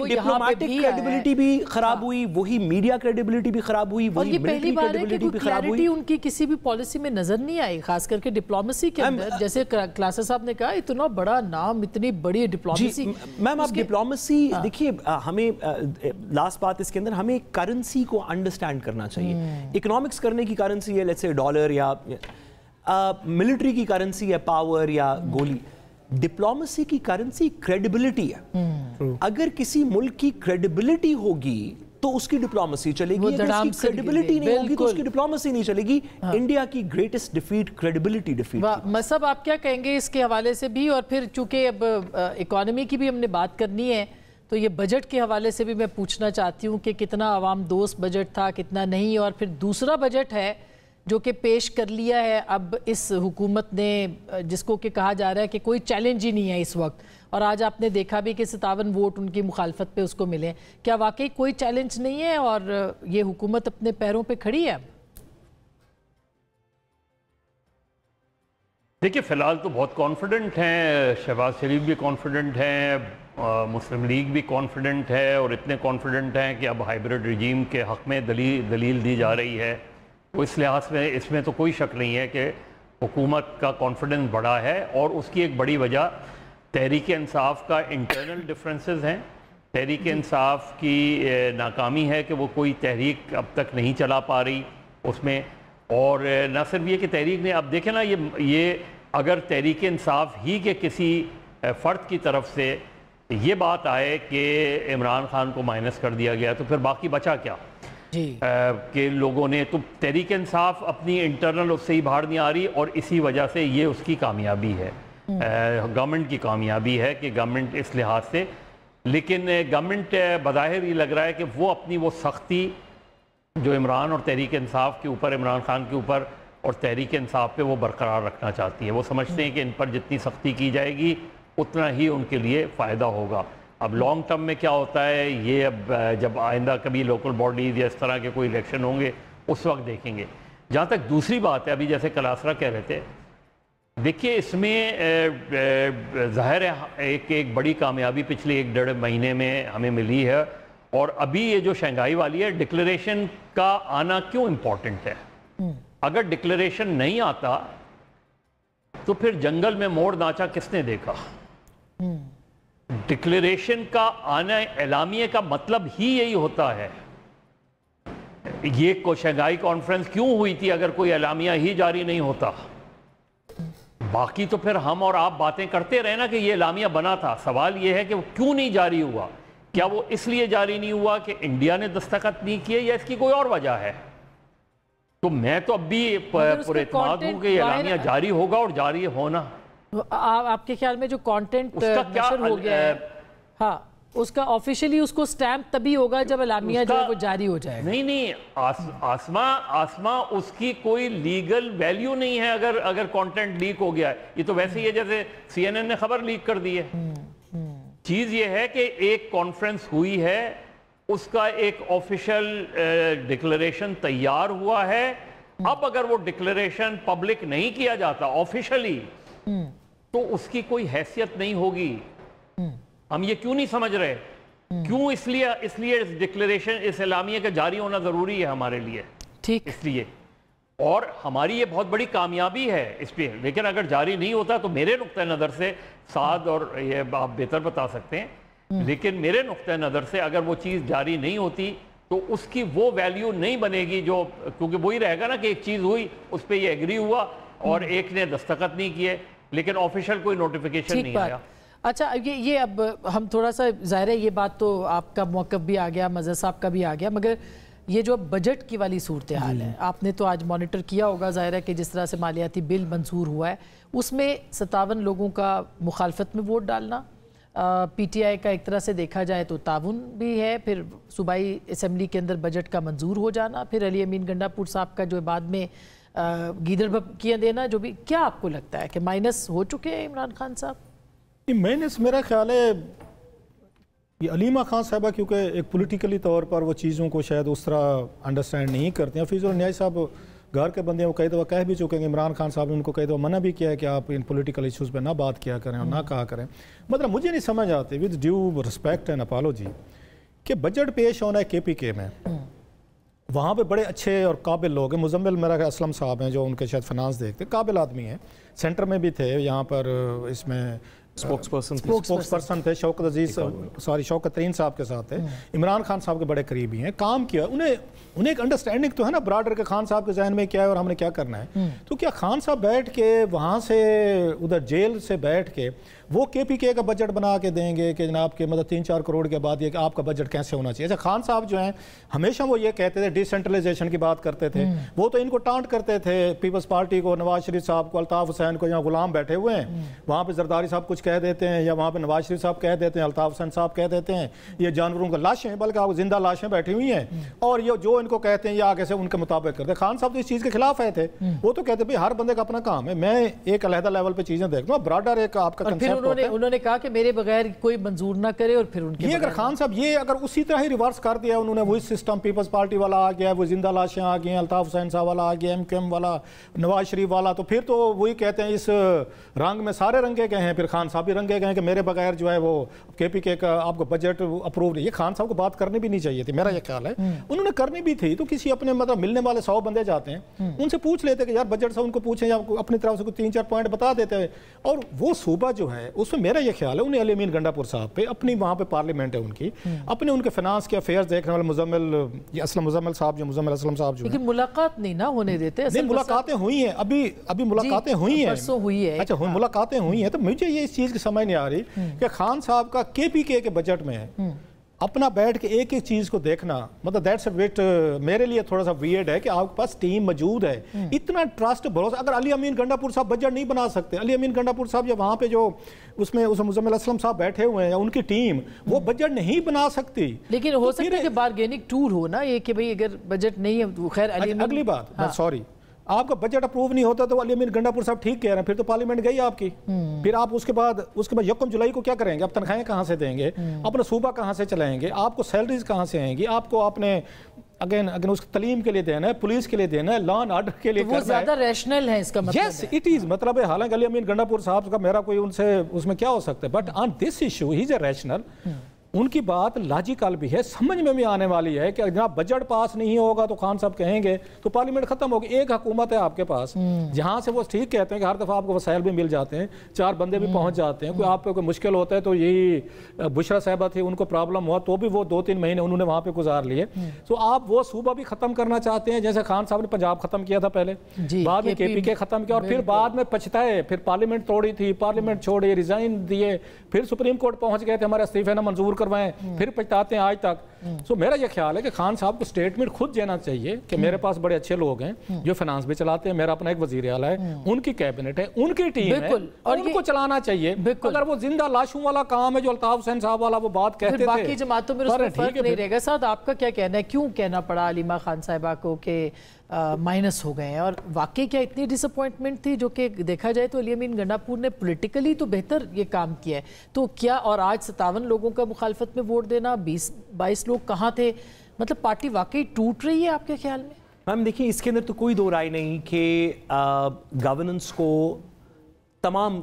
ڈپلومیٹک کریڈیبلٹی بھی خراب ہوئی, وہی میڈیا کریڈیبلٹی بھی خراب ہوئی, وہی ملٹری کریڈیبلٹی بھی خراب ہوئی. ان کی کسی بھی پالیسی میں نظر نہیں آئی, خاص کر کے ڈپلومیسی کے اندر. جیسے کلاسر صاحب نے کہا اتنا بڑا نام, اتنی بڑی ڈپلومیسی. میم آپ ڈپلومیسی دیکھیے, ہمیں لاسٹ بات اس کے اندر ہمیں کرنسی کو انڈرسٹینڈ کرنا چاہیے. اکنامکس کرنے کی کرنسی ہے لیٹس سے ڈالر, یا ملٹری کی کرنسی ہے پاور یا گولی. ڈپلومیسی کی کرنسی کریڈیبلٹی ہے. اگر کسی ملک کی کریڈیبلٹی ہوگی تو اس کی ڈپلومیسی چلے گی, اگر اس کی کریڈیبلٹی نہیں ہوگی تو اس کی ڈپلومیسی نہیں چلے گی. انڈیا کی greatest defeat credibility defeat. Musab آپ کیا کہیں گے اس کے حوالے سے بھی؟ اور پھر چونکہ اب اکانومی کی بھی ہم نے بات کرنی ہے تو یہ بجٹ کے حوالے سے بھی میں پوچھنا چاہتی ہوں کہ کتنا عوام دوست بجٹ تھا, کتنا نہیں. اور پھر دوسرا بجٹ ہے جو کہ پیش کر لیا ہے اب اس حکومت نے, جس کو کہ کہا جا رہا ہے کہ کوئی چیلنج ہی نہیں ہے اس وقت, اور آج آپ نے دیکھا بھی کہ 57 ووٹ ان کی مخالفت پہ اس کو ملے. کیا واقعی کوئی چیلنج نہیں ہے اور یہ حکومت اپنے پیروں پہ کھڑی ہے اب؟ دیکھیے فی الحال تو بہت کانفیڈنٹ ہیں, شہباز شریف بھی کانفیڈنٹ ہیں, مسلم لیگ بھی کانفیڈنٹ ہے, اور اتنے کانفیڈنٹ ہیں کہ اب ہائیبرڈ رجیم کے حق میں دلیل دی جا رہی ہے. تو اس لحاظ میں اس میں تو کوئی شک نہیں ہے کہ حکومت کا کانفیڈنس بڑا ہے, اور اس کی ایک بڑی وجہ تحریک انصاف کا انٹرنل ڈفرینسز ہیں. تحریک انصاف کی ناکامی ہے کہ وہ کوئی تحریک اب تک نہیں چلا پا رہی اس میں. اور نہ صرف یہ کہ تحریک نے, اب دیکھیں نا, یہ اگر تحریک انصاف ہی کے کسی فرد کی طرف سے یہ بات آئے کہ عمران خان کو مائنس کر دیا گیا تو پھر باقی بچا کیا کہ لوگوں نے, تو تحریک انصاف اپنی انٹرنل اس سے ہی باہر نہیں آ رہی, اور اسی وجہ سے یہ اس کی کامیابی ہے, گورنمنٹ کی کامیابی ہے کہ گورنمنٹ اس لحاظ سے. لیکن گورنمنٹ بظاہر یہ لگ رہا ہے کہ وہ اپنی وہ سختی جو عمران اور تحریک انصاف کے اوپر, عمران خان کے اوپر اور تحریک انصاف پہ, وہ برقرار رکھنا چاہتی ہے. وہ سمجھتے ہیں کہ ان پر جتنی سختی کی جائے گی اتنا ہی ان کے لیے فائدہ ہوگا. اب لانگ ٹرم میں کیا ہوتا ہے یہ اب جب آئندہ کبھی لوکل باڈیز یا اس طرح کے کوئی الیکشن ہوں گے اس وقت دیکھیں گے. جہاں تک دوسری بات ہے, ابھی جیسے کلاسرا کہہ رہے تھے, دیکھیے اس میں ظاہر ہے ایک بڑی کامیابی پچھلے 1.5 مہینے میں ہمیں ملی ہے. اور ابھی یہ جو شنگھائی والی ہے, ڈکلیریشن کا آنا کیوں امپورٹنٹ ہے؟ اگر ڈکلیریشن نہیں آتا تو پھر جنگل میں موڑ ناچا کس نے دیکھا؟ ڈکلیریشن کا آنا, اعلامیے کا مطلب ہی یہی ہوتا ہے. یہ شنگھائی کانفرنس کیوں ہوئی تھی اگر کوئی اعلامیہ ہی جاری نہیں ہوتا؟ باقی تو پھر ہم اور آپ باتیں کرتے رہے نا کہ یہ اعلامیہ بنا تھا. سوال یہ ہے کہ وہ کیوں نہیں جاری ہوا؟ کیا وہ اس لیے جاری نہیں ہوا کہ انڈیا نے دستخط نہیں کیے, یا اس کی کوئی اور وجہ ہے؟ تو میں تو اب بھی پر اعتماد ہوں کہ یہ اعلامیہ جاری ہوگا, اور جاری ہونا. آپ کے خیال میں جو کانٹینٹ نشر ہو گیا ہے, ہاں, اس کا آفیشلی اس کو سٹیمپ تبھی ہوگا جب اعلامیہ جو ہے وہ جاری ہو جائے گا. نہیں, آسما اس کی کوئی لیگل ویلیو نہیں ہے اگر کانٹینٹ لیک ہو گیا ہے. یہ تو ویسے ہی ہے جیسے CNN نے خبر لیک کر دی ہے. چیز یہ ہے کہ ایک کانفرنس ہوئی ہے, اس کا ایک آفیشل ڈکلیریشن تیار ہوا ہے. اب اگر وہ ڈکلیریشن پبلک نہیں کیا جاتا آفیشلی تو اس کی کوئی حیثیت نہیں ہوگی. ہم یہ کیوں نہیں سمجھ رہے؟ کیوں؟ اس لیے ڈکلیریشن, اس اعلامیے کا جاری ہونا ضروری ہے ہمارے لیے. ٹھیک, اس لیے, اور ہماری یہ بہت بڑی کامیابی ہے اس پہ. لیکن اگر جاری نہیں ہوتا تو میرے نقطہ نظر سے, سعد اور یہ آپ بہتر بتا سکتے ہیں, لیکن میرے نقطہ نظر سے اگر وہ چیز جاری نہیں ہوتی تو اس کی وہ ویلیو نہیں بنے گی جو, کیونکہ وہی رہے گا نا کہ ایک چیز ہوئی, اس پہ یہ ایگری ہوا اور ایک نے دستخط نہیں کیے, لیکن آفیشل کوئی نوٹیفیکیشن نہیں آیا. اچھا, یہ اب ہم تھوڑا سا, ظاہر ہے یہ بات تو آپ کا موقف بھی آ گیا, مظہر صاحب کا بھی آ گیا, مگر یہ جو بجٹ کی والی صورتحال ہے، آپ نے تو آج مانیٹر کیا ہوگا، ظاہر ہے کہ جس طرح سے مالیاتی بل منظور ہوا ہے اس میں 57 لوگوں کا مخالفت میں ووٹ ڈالنا، پی ٹی آئی کا ایک طرح سے دیکھا جائے تو تعاون بھی ہے، پھر صوبائی اسمبلی کے اندر بجٹ کا منظور ہو جانا، پھر علی امین گنڈاپور صاحب کا جو بعد میں گیدڑ بھبکیاں دینا، جو بھی، کیا آپ کو لگتا ہے کہ مائنس ہو چکے ہیں عمران خان صاحب؟ مائنس میرا خیال ہے یہ علیمہ خان صاحبہ کیونکہ ایک پولیٹیکلی طور پر وہ چیزوں کو شاید اس طرح انڈرسٹینڈ نہیں کرتے ہیں. فیض النیائی صاحب گھر کے بندے ہیں، وہ کئی دفعہ کہہ بھی چکے ہیں، عمران خان صاحب نے ان کو کئی دفعہ منع بھی کیا ہے کہ آپ ان پولیٹیکل ایشوز پہ نہ بات کیا کریں اور نہ کہا کریں. مطلب مجھے نہیں سمجھ آتے with due respect and apology کہ بجٹ پیش ہونا ہے KPK میں، وہاں پہ بڑے اچھے اور قابل لوگ ہیں. مزمل میرا اسلم صاحب ہیں جو ان کے شاید فنانس دیکھتے، قابل آدمی ہیں، سینٹر میں بھی تھے، یہاں پر اس میں اسپوکس پرسن تھے، شوکت عزیز شوکت ترین صاحب کے ساتھ تھے، عمران خان صاحب کے بڑے قریبی ہیں، کام کیا انہیں ایک انڈرسٹینڈنگ تو ہے نا برادر کے خان صاحب کے ذہن میں کیا ہے اور ہم نے کیا کرنا ہے. تو کیا خان صاحب بیٹھ کے وہاں سے ادھر جیل سے بیٹھ کے وہ KPK کا بجٹ بنا کے دیں گے کہ جناب کے مطلب 3-4 کروڑ کے بعد یہ کہ آپ کا بجٹ کیسے ہونا چاہیے؟ اچھا خان صاحب جو ہیں ہمیشہ وہ یہ کہتے تھے، ڈی سینٹرلائزیشن کی بات کرتے تھے، وہ تو ان کو ٹانٹ کرتے تھے، پیپلز پارٹی کو، نواز شریف صاحب کو، الطاف حسین کو، یہاں غلام بیٹھے ہوئے ہیں، وہاں پہ زرداری صاحب کچھ کہہ دیتے ہیں، یا وہاں پہ نواز شریف صاحب کہہ دیتے ہیں، الطاف حسین صاحب کہہ دیتے ہیں یہ جانوروں کا لاشیں ہیں، بلکہ آپ زندہ لاشیں بیٹھی ہوئی ہیں، اور یہ جو ان کو کہتے ہیں یہ آگے سے ان کے مطابق کرتے ہیں. خان صاحب تو اس چیز کے خلاف آئے تھے، وہ تو کہتے ہیں ہر بندے کا اپنا کام ہے، میں ایک علیحدہ لیول پہ چیزیں دیکھتا ہوں، براڈر ایک آپ کا کنسیپٹ ہوتا ہے. انہوں نے کہا کہ میرے بغیر کوئی منظور نہ کرے، اور پھر ان کے یہ اگر خان صاحب یہ اگر اسی طرح ہی ریورس کر دیا انہوں نے، وہی سسٹم پیپلز پارٹی والا آ گیا، وہ زندہ لاشیں آ گئی ہیں، الطاف حسین صاحب والا آ گیا، MQM والا، نواز شریف والا، تو پھر تو وہی کہتے ہیں اس رنگ میں سارے رنگے گئے ہیں، پھر خان صاحب بھی رنگے گئے ہیں کہ میرے بغیر جو ہے وہ KPK کا آپ کو بجٹ اپروو نہیں. یہ خان صاحب کو بات کرنی بھی نہیں چاہیے تھی، میرا یہ خیال ہے انہوں نے کرنی بھی تھی. تو کسی اپنے مطلب ملنے والے 100 بندے جاتے ہیں، ان سے پوچھ لیتے کہ یار بجٹ سے ان کو پوچھیں، یا اپنی طرف سے کوئی 3-4 پوائنٹ بتا دیتے ہیں. اور وہ صوبہ جو ہے اس میں میرا یہ خیال ہے انہیں علی امین گنڈاپور صاحب پہ اپنی وہاں پہ پارلیمنٹ ہے ان کی، اپنے ان کے فنانس کے افیئرز دیکھنے والے مزمل صاحب جو مزمل اسلم صاحب جو لیکن ملاقات نہیں نہ ہونے دیتے. نہیں ملاقاتیں ہوئی ہیں، ابھی ملاقاتیں ہوئی ہیں، اچھا ملاقاتیں ہوئی ہیں. تو مجھے یہ اس چیز کی سمجھ نہیں آ رہی کہ خان صاحب کا KPK کے بجٹ میں اپنا بیٹھ کے ایک ایک چیز کو دیکھنا، مطلب دیٹس اے بٹ میرے لیے تھوڑا سا ویئرڈ ہے کہ آپ کے پاس ٹیم موجود ہے، اتنا ٹرسٹ بھروسہ. اگر علی امین گنڈاپور صاحب بجٹ نہیں بنا سکتے، علی امین گنڈاپور صاحب یا وہاں پہ جو اس میں مزمل اسلم صاحب بیٹھے ہوئے ہیں، ان کی ٹیم وہ بجٹ نہیں بنا سکتی. لیکن ہو سکتا ہے کہ بارگیننگ ٹول ہو نا یہ کہ بھئی اگر بجٹ نہیں ہے، خیر اگلی بات سوری آپ کا بجٹ اپروو نہیں ہوتا تو علی امین گنڈاپور صاحب ٹھیک کہہ رہے ہیں، پھر تو پارلیمنٹ گئی آپ کی، پھر آپ اس کے بعد 1 جولائی کو کیا کریں گے؟ اب تنخواہیں کہاں سے دیں گے؟ اپنا صوبہ کہاں سے چلائیں گے؟ آپ کو سیلریز کہاں سے آئیں گی؟ آپ کو اپنے اگین اس کی تعلیم کے لیے دینا ہے، پولیس کے لیے دینا ہے، لا اینڈ آرڈر کے لیے کرنا ہے. وہ زیادہ ریشنل ہے اس کا مطلب. یس اٹ از مطلب ہے. حالانکہ علی امین گنڈاپور صاحب کا میرا کوئی ان سے اس میں کیا ہو سکتا ہے، but on this issue he is a rational. ان کی بات لاجیکل بھی ہے، سمجھ میں بھی آنے والی ہے کہ جناب بجٹ پاس نہیں ہوگا تو خان صاحب کہیں گے تو پارلیمنٹ ختم ہوگی. ایک حکومت ہے آپ کے پاس جہاں سے وہ ٹھیک کہتے ہیں کہ ہر دفعہ آپ کو وسائل بھی مل جاتے ہیں، 4 بندے بھی پہنچ جاتے ہیں، کوئی آپ پہ کوئی مشکل ہوتا ہے تو یہی بشرا صاحبہ تھی، ان کو پرابلم ہوا تو بھی وہ 2-3 مہینے انہوں نے وہاں پہ گزار لیے. تو آپ وہ صوبہ بھی ختم کرنا چاہتے ہیں جیسے خان صاحب نے پنجاب ختم کیا تھا پہلے، بعد میں KPK ختم کیا، اور پھر بعد میں پچھتائے، پھر پارلیمنٹ توڑی تھی، پارلیمنٹ چھوڑی، ریزائن دیے، پھر سپریم کورٹ پہنچ گئے تھے ہمارے استعفے نہ منظور کروائیں، پھر پچھتاتے ہیں آج تک. سو میرا یہ خیال ہے کہ خان صاحب کو سٹیٹمنٹ خود دینا چاہیے کہ میرے پاس بڑے اچھے لوگ ہیں جو فنانس بھی چلاتے ہیں، میرا اپنا ایک وزیر اعلیٰ ہے، ان کی کیبنٹ ہے، ان کی ٹیم ہے، اور ان کو چلانا چاہیے. اگر وہ زندہ لاشوں والا کام ہے جو الطاف حسین صاحب والا وہ بات کہتے تھے، باقی جماعتوں میں اس میں فرق نہیں رہے گا. ساتھ آپ کا کیا کہنا ہے، کیوں کہنا پڑا علیمہ خان صاحبہ کو کہ مائنس ہو گئے ہیں؟ اور واقعی کیا اتنی ڈس اپوائنٹمنٹ تھی؟ جو کہ دیکھا جائے تو علی امین گنڈاپور نے پولیٹیکلی تو بہتر یہ کام کیا ہے، تو کیا اور آج 57 لوگوں کا مخالفت میں ووٹ دینا، 22 لوگ کہاں تھے؟ مطلب پارٹی واقعی ٹوٹ رہی ہے آپ کے خیال میں؟ میم دیکھیں اس کے اندر تو کوئی دو رائے نہیں کہ گورننس کو تمام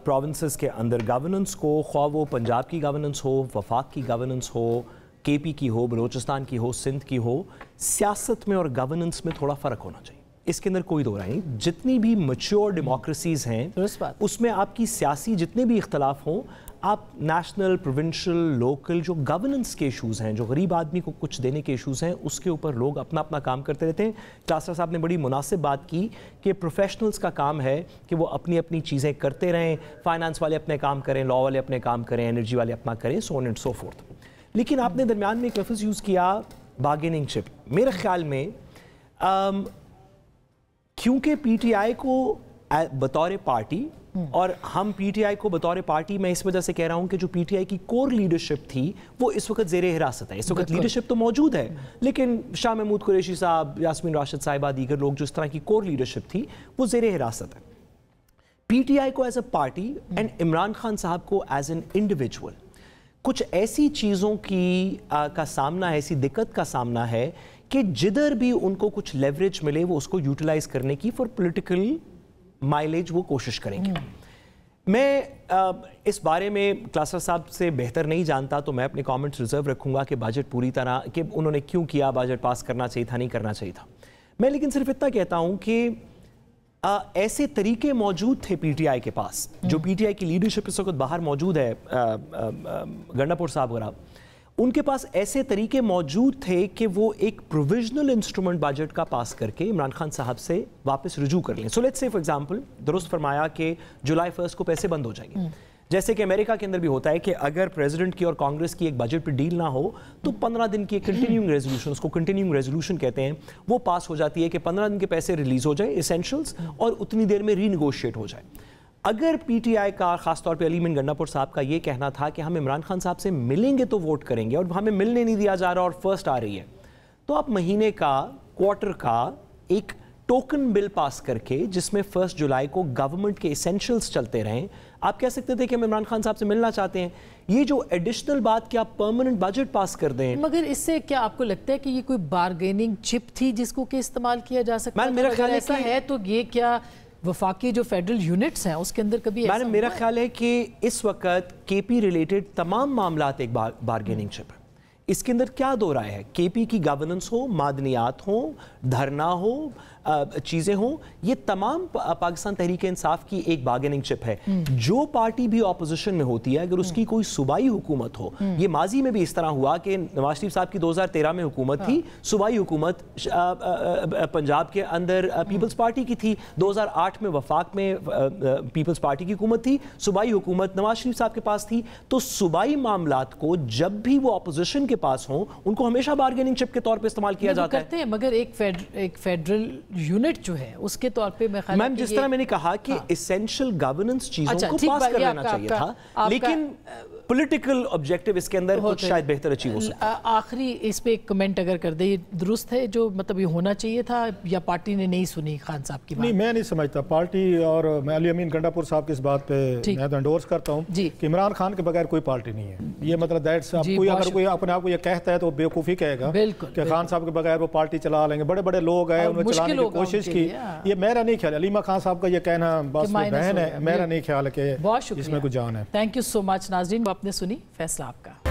پروونسز کے اندر گورننس کو، خواہ وہ پنجاب کی گورننس ہو، وفاق کی گورننس ہو، KP کی ہو، بلوچستان کی ہو، سندھ کی ہو، سیاست میں اور گورننس میں تھوڑا فرق ہونا چاہیے. اس کے اندر کوئی دو رائے نہیں. جتنی بھی میچور ڈیموکریسیز ہیں اس میں آپ کی سیاسی جتنے بھی اختلاف ہوں، آپ نیشنل، پروونشل، لوکل جو گورننس کے ایشوز ہیں، جو غریب آدمی کو کچھ دینے کے ایشوز ہیں، اس کے اوپر لوگ اپنا اپنا کام کرتے رہتے ہیں. کلاسٹر صاحب نے بڑی مناسب بات کی کہ پروفیشنلز کا کام ہے کہ وہ اپنی اپنی چیزیں کرتے رہیں، فائنانس والے اپنے کام کریں، لا والے اپنے کام کریں، انرجی والے اپنا کریں، سو آن اینڈ سو فورتھ. لیکن آپ نے درمیان میں ایک لفظ یوز کیا बार्गेनिंग चिप, मेरे ख्याल में क्योंकि पीटीआई को बतौर पार्टी, और हम पीटीआई को बतौर पार्टी मैं इस वजह से कह रहा हूं कि जो पीटीआई की कोर लीडरशिप थी वो इस वक्त ज़ेरे हिरासत है। इस वक्त लीडरशिप तो मौजूद है, लेकिन शाह महमूद कुरैशी साहब, यास्मीन राशिद साहिबा, दीगर लोग जो इस तरह की कोर लीडरशिप थी वो ज़ेरे हिरासत है। पीटीआई को as a party and Imran Khan साहब को एज एन इंडिविजुअल कुछ ऐसी चीज़ों की का सामना है, ऐसी दिक्कत का सामना है कि जिधर भी उनको कुछ लेवरेज मिले वो उसको यूटिलाइज करने की फॉर पॉलिटिकल माइलेज वो कोशिश करेंगे। मैं इस बारे में क्लासर साहब से बेहतर नहीं जानता, तो मैं अपने कमेंट्स रिजर्व रखूंगा कि बजट पूरी तरह कि उन्होंने क्यों किया, बजट पास करना चाहिए था, नहीं करना चाहिए था। मैं लेकिन सिर्फ इतना कहता हूं कि ऐसे तरीके मौजूद थे पीटीआई के पास, जो पीटीआई की लीडरशिप इस वक्त बाहर मौजूद है, गंडापुर साहब वगैरह, उनके पास ऐसे तरीके मौजूद थे कि वो एक प्रोविजनल इंस्ट्रूमेंट बजट का पास करके इमरान खान साहब से वापस रुजू कर लें। So let's say for example, दुरुस्त फरमाया कि जुलाई 1 को पैसे बंद हो जाएंगे, जैसे कि अमेरिका के अंदर भी होता है कि अगर प्रेसिडेंट की और कांग्रेस की एक बजट पर डील ना हो तो 15 दिन की एक कंटिन्यूइंग रेजोल्यूशन, उसको कंटिन्यूइंग रेजोल्यूशन कहते हैं, वो पास हो जाती है कि 15 दिन के पैसे रिलीज हो जाए एसेंशियल्स, और उतनी देर में रीनिगोशिएट हो जाए। अगर पीटीआई का, खासतौर पे अली मीन गंडापुर साहब का ये कहना था कि हम इमरान खान साहब से मिलेंगे तो वोट करेंगे और हमें मिलने नहीं दिया जा रहा और फर्स्ट आ रही है, तो आप महीने का, क्वार्टर का एक टोकन बिल पास करके जिसमें 1 जुलाई को गवर्नमेंट के एसेंशियल्स चलते रहें, आप कह सकते थे कि हम इमरान खान साहब से मिलना चाहते हैं। ये जो एडिशनल बात कि आप परमानेंट बजट पास कर दें, मगर इससे क्या आपको लगता है कि ये कोई बार्गेनिंग चिप थी जिसको कि इस्तेमाल किया जा सकता है? मेरा ख्याल ऐसा है तो ये क्या वफाकी जो फेडरल यूनिट्स हैं उसके अंदर कभी ऐसा मेरा ख्याल है कि इस वक्त केपी रिलेटेड तमाम मामलात एक बार्गेनिंग चिप है। इसके अंदर क्या दो राय है? केपी की गवर्नेंस हो, मादनियात हो, धरना हो, चीज़ें हो, ये तमाम पाकिस्तान तहरीक इंसाफ की एक बार्गेनिंग चिप है। जो पार्टी भी ऑपोजिशन में होती है, अगर उसकी कोई सूबाई हुकूमत हो, ये माजी में भी इस तरह हुआ कि नवाज शरीफ साहब की 2013 में हुकूमत थी, सूबाई हुकूमत पंजाब के अंदर पीपल्स पार्टी की थी, 2008 में वफाक में पीपल्स पार्टी की हुकूमत थी, सूबाई हुकूमत नवाज शरीफ साहब के पास थी। तो सूबाई मामलात को जब भी वो ऑपोजिशन के पास हो, उनको हमेशा बार्गेनिंग चिप के तौर पे इस्तेमाल किया जाता है। मगर एक फेडरल यूनिट जो है उसके तौर पे मैं मैम, जिस तरह मैंने कहा कि एसेंशियल गवर्नेंस चीजों को पास कर लेना चाहिए था, लेकिन पॉलिटिकल ऑब्जेक्टिव इसके अंदर कुछ शायद बेहतर अचीव हो सकता है। आखिरी इस पे एक कमेंट अगर कर दे, ये दुरुस्त है जो मतलब ये होना चाहिए था, या पार्टी ने नहीं सुनी खान साहब की बात? नहीं, मैं नहीं समझता पार्टी, और मैं अली अमीन गंडापुर साहब की इस बात पे मैं तो एंडोर्स करता हूँ कि इमरान खान के बगैर कोई पार्टी नहीं है। ये मतलब दैट्स, कोई अगर कोई अपने आप को ये कहता है तो बेवकूफ़ी कहेगा कि खान साहब के बगैर वो पार्टी चला लेंगे। बड़े बड़े लोग हैं, उन्होंने चलाने की कोशिश की। ये मेरा नहीं ख्याल, अलीमा खान साहब का ये कहना बस बहन है, मेरा नहीं ख्याल है कि इसमें कुछ जान है। थैंक यू सो मच नाज़रीन, आपने सुनी फैसला आपका।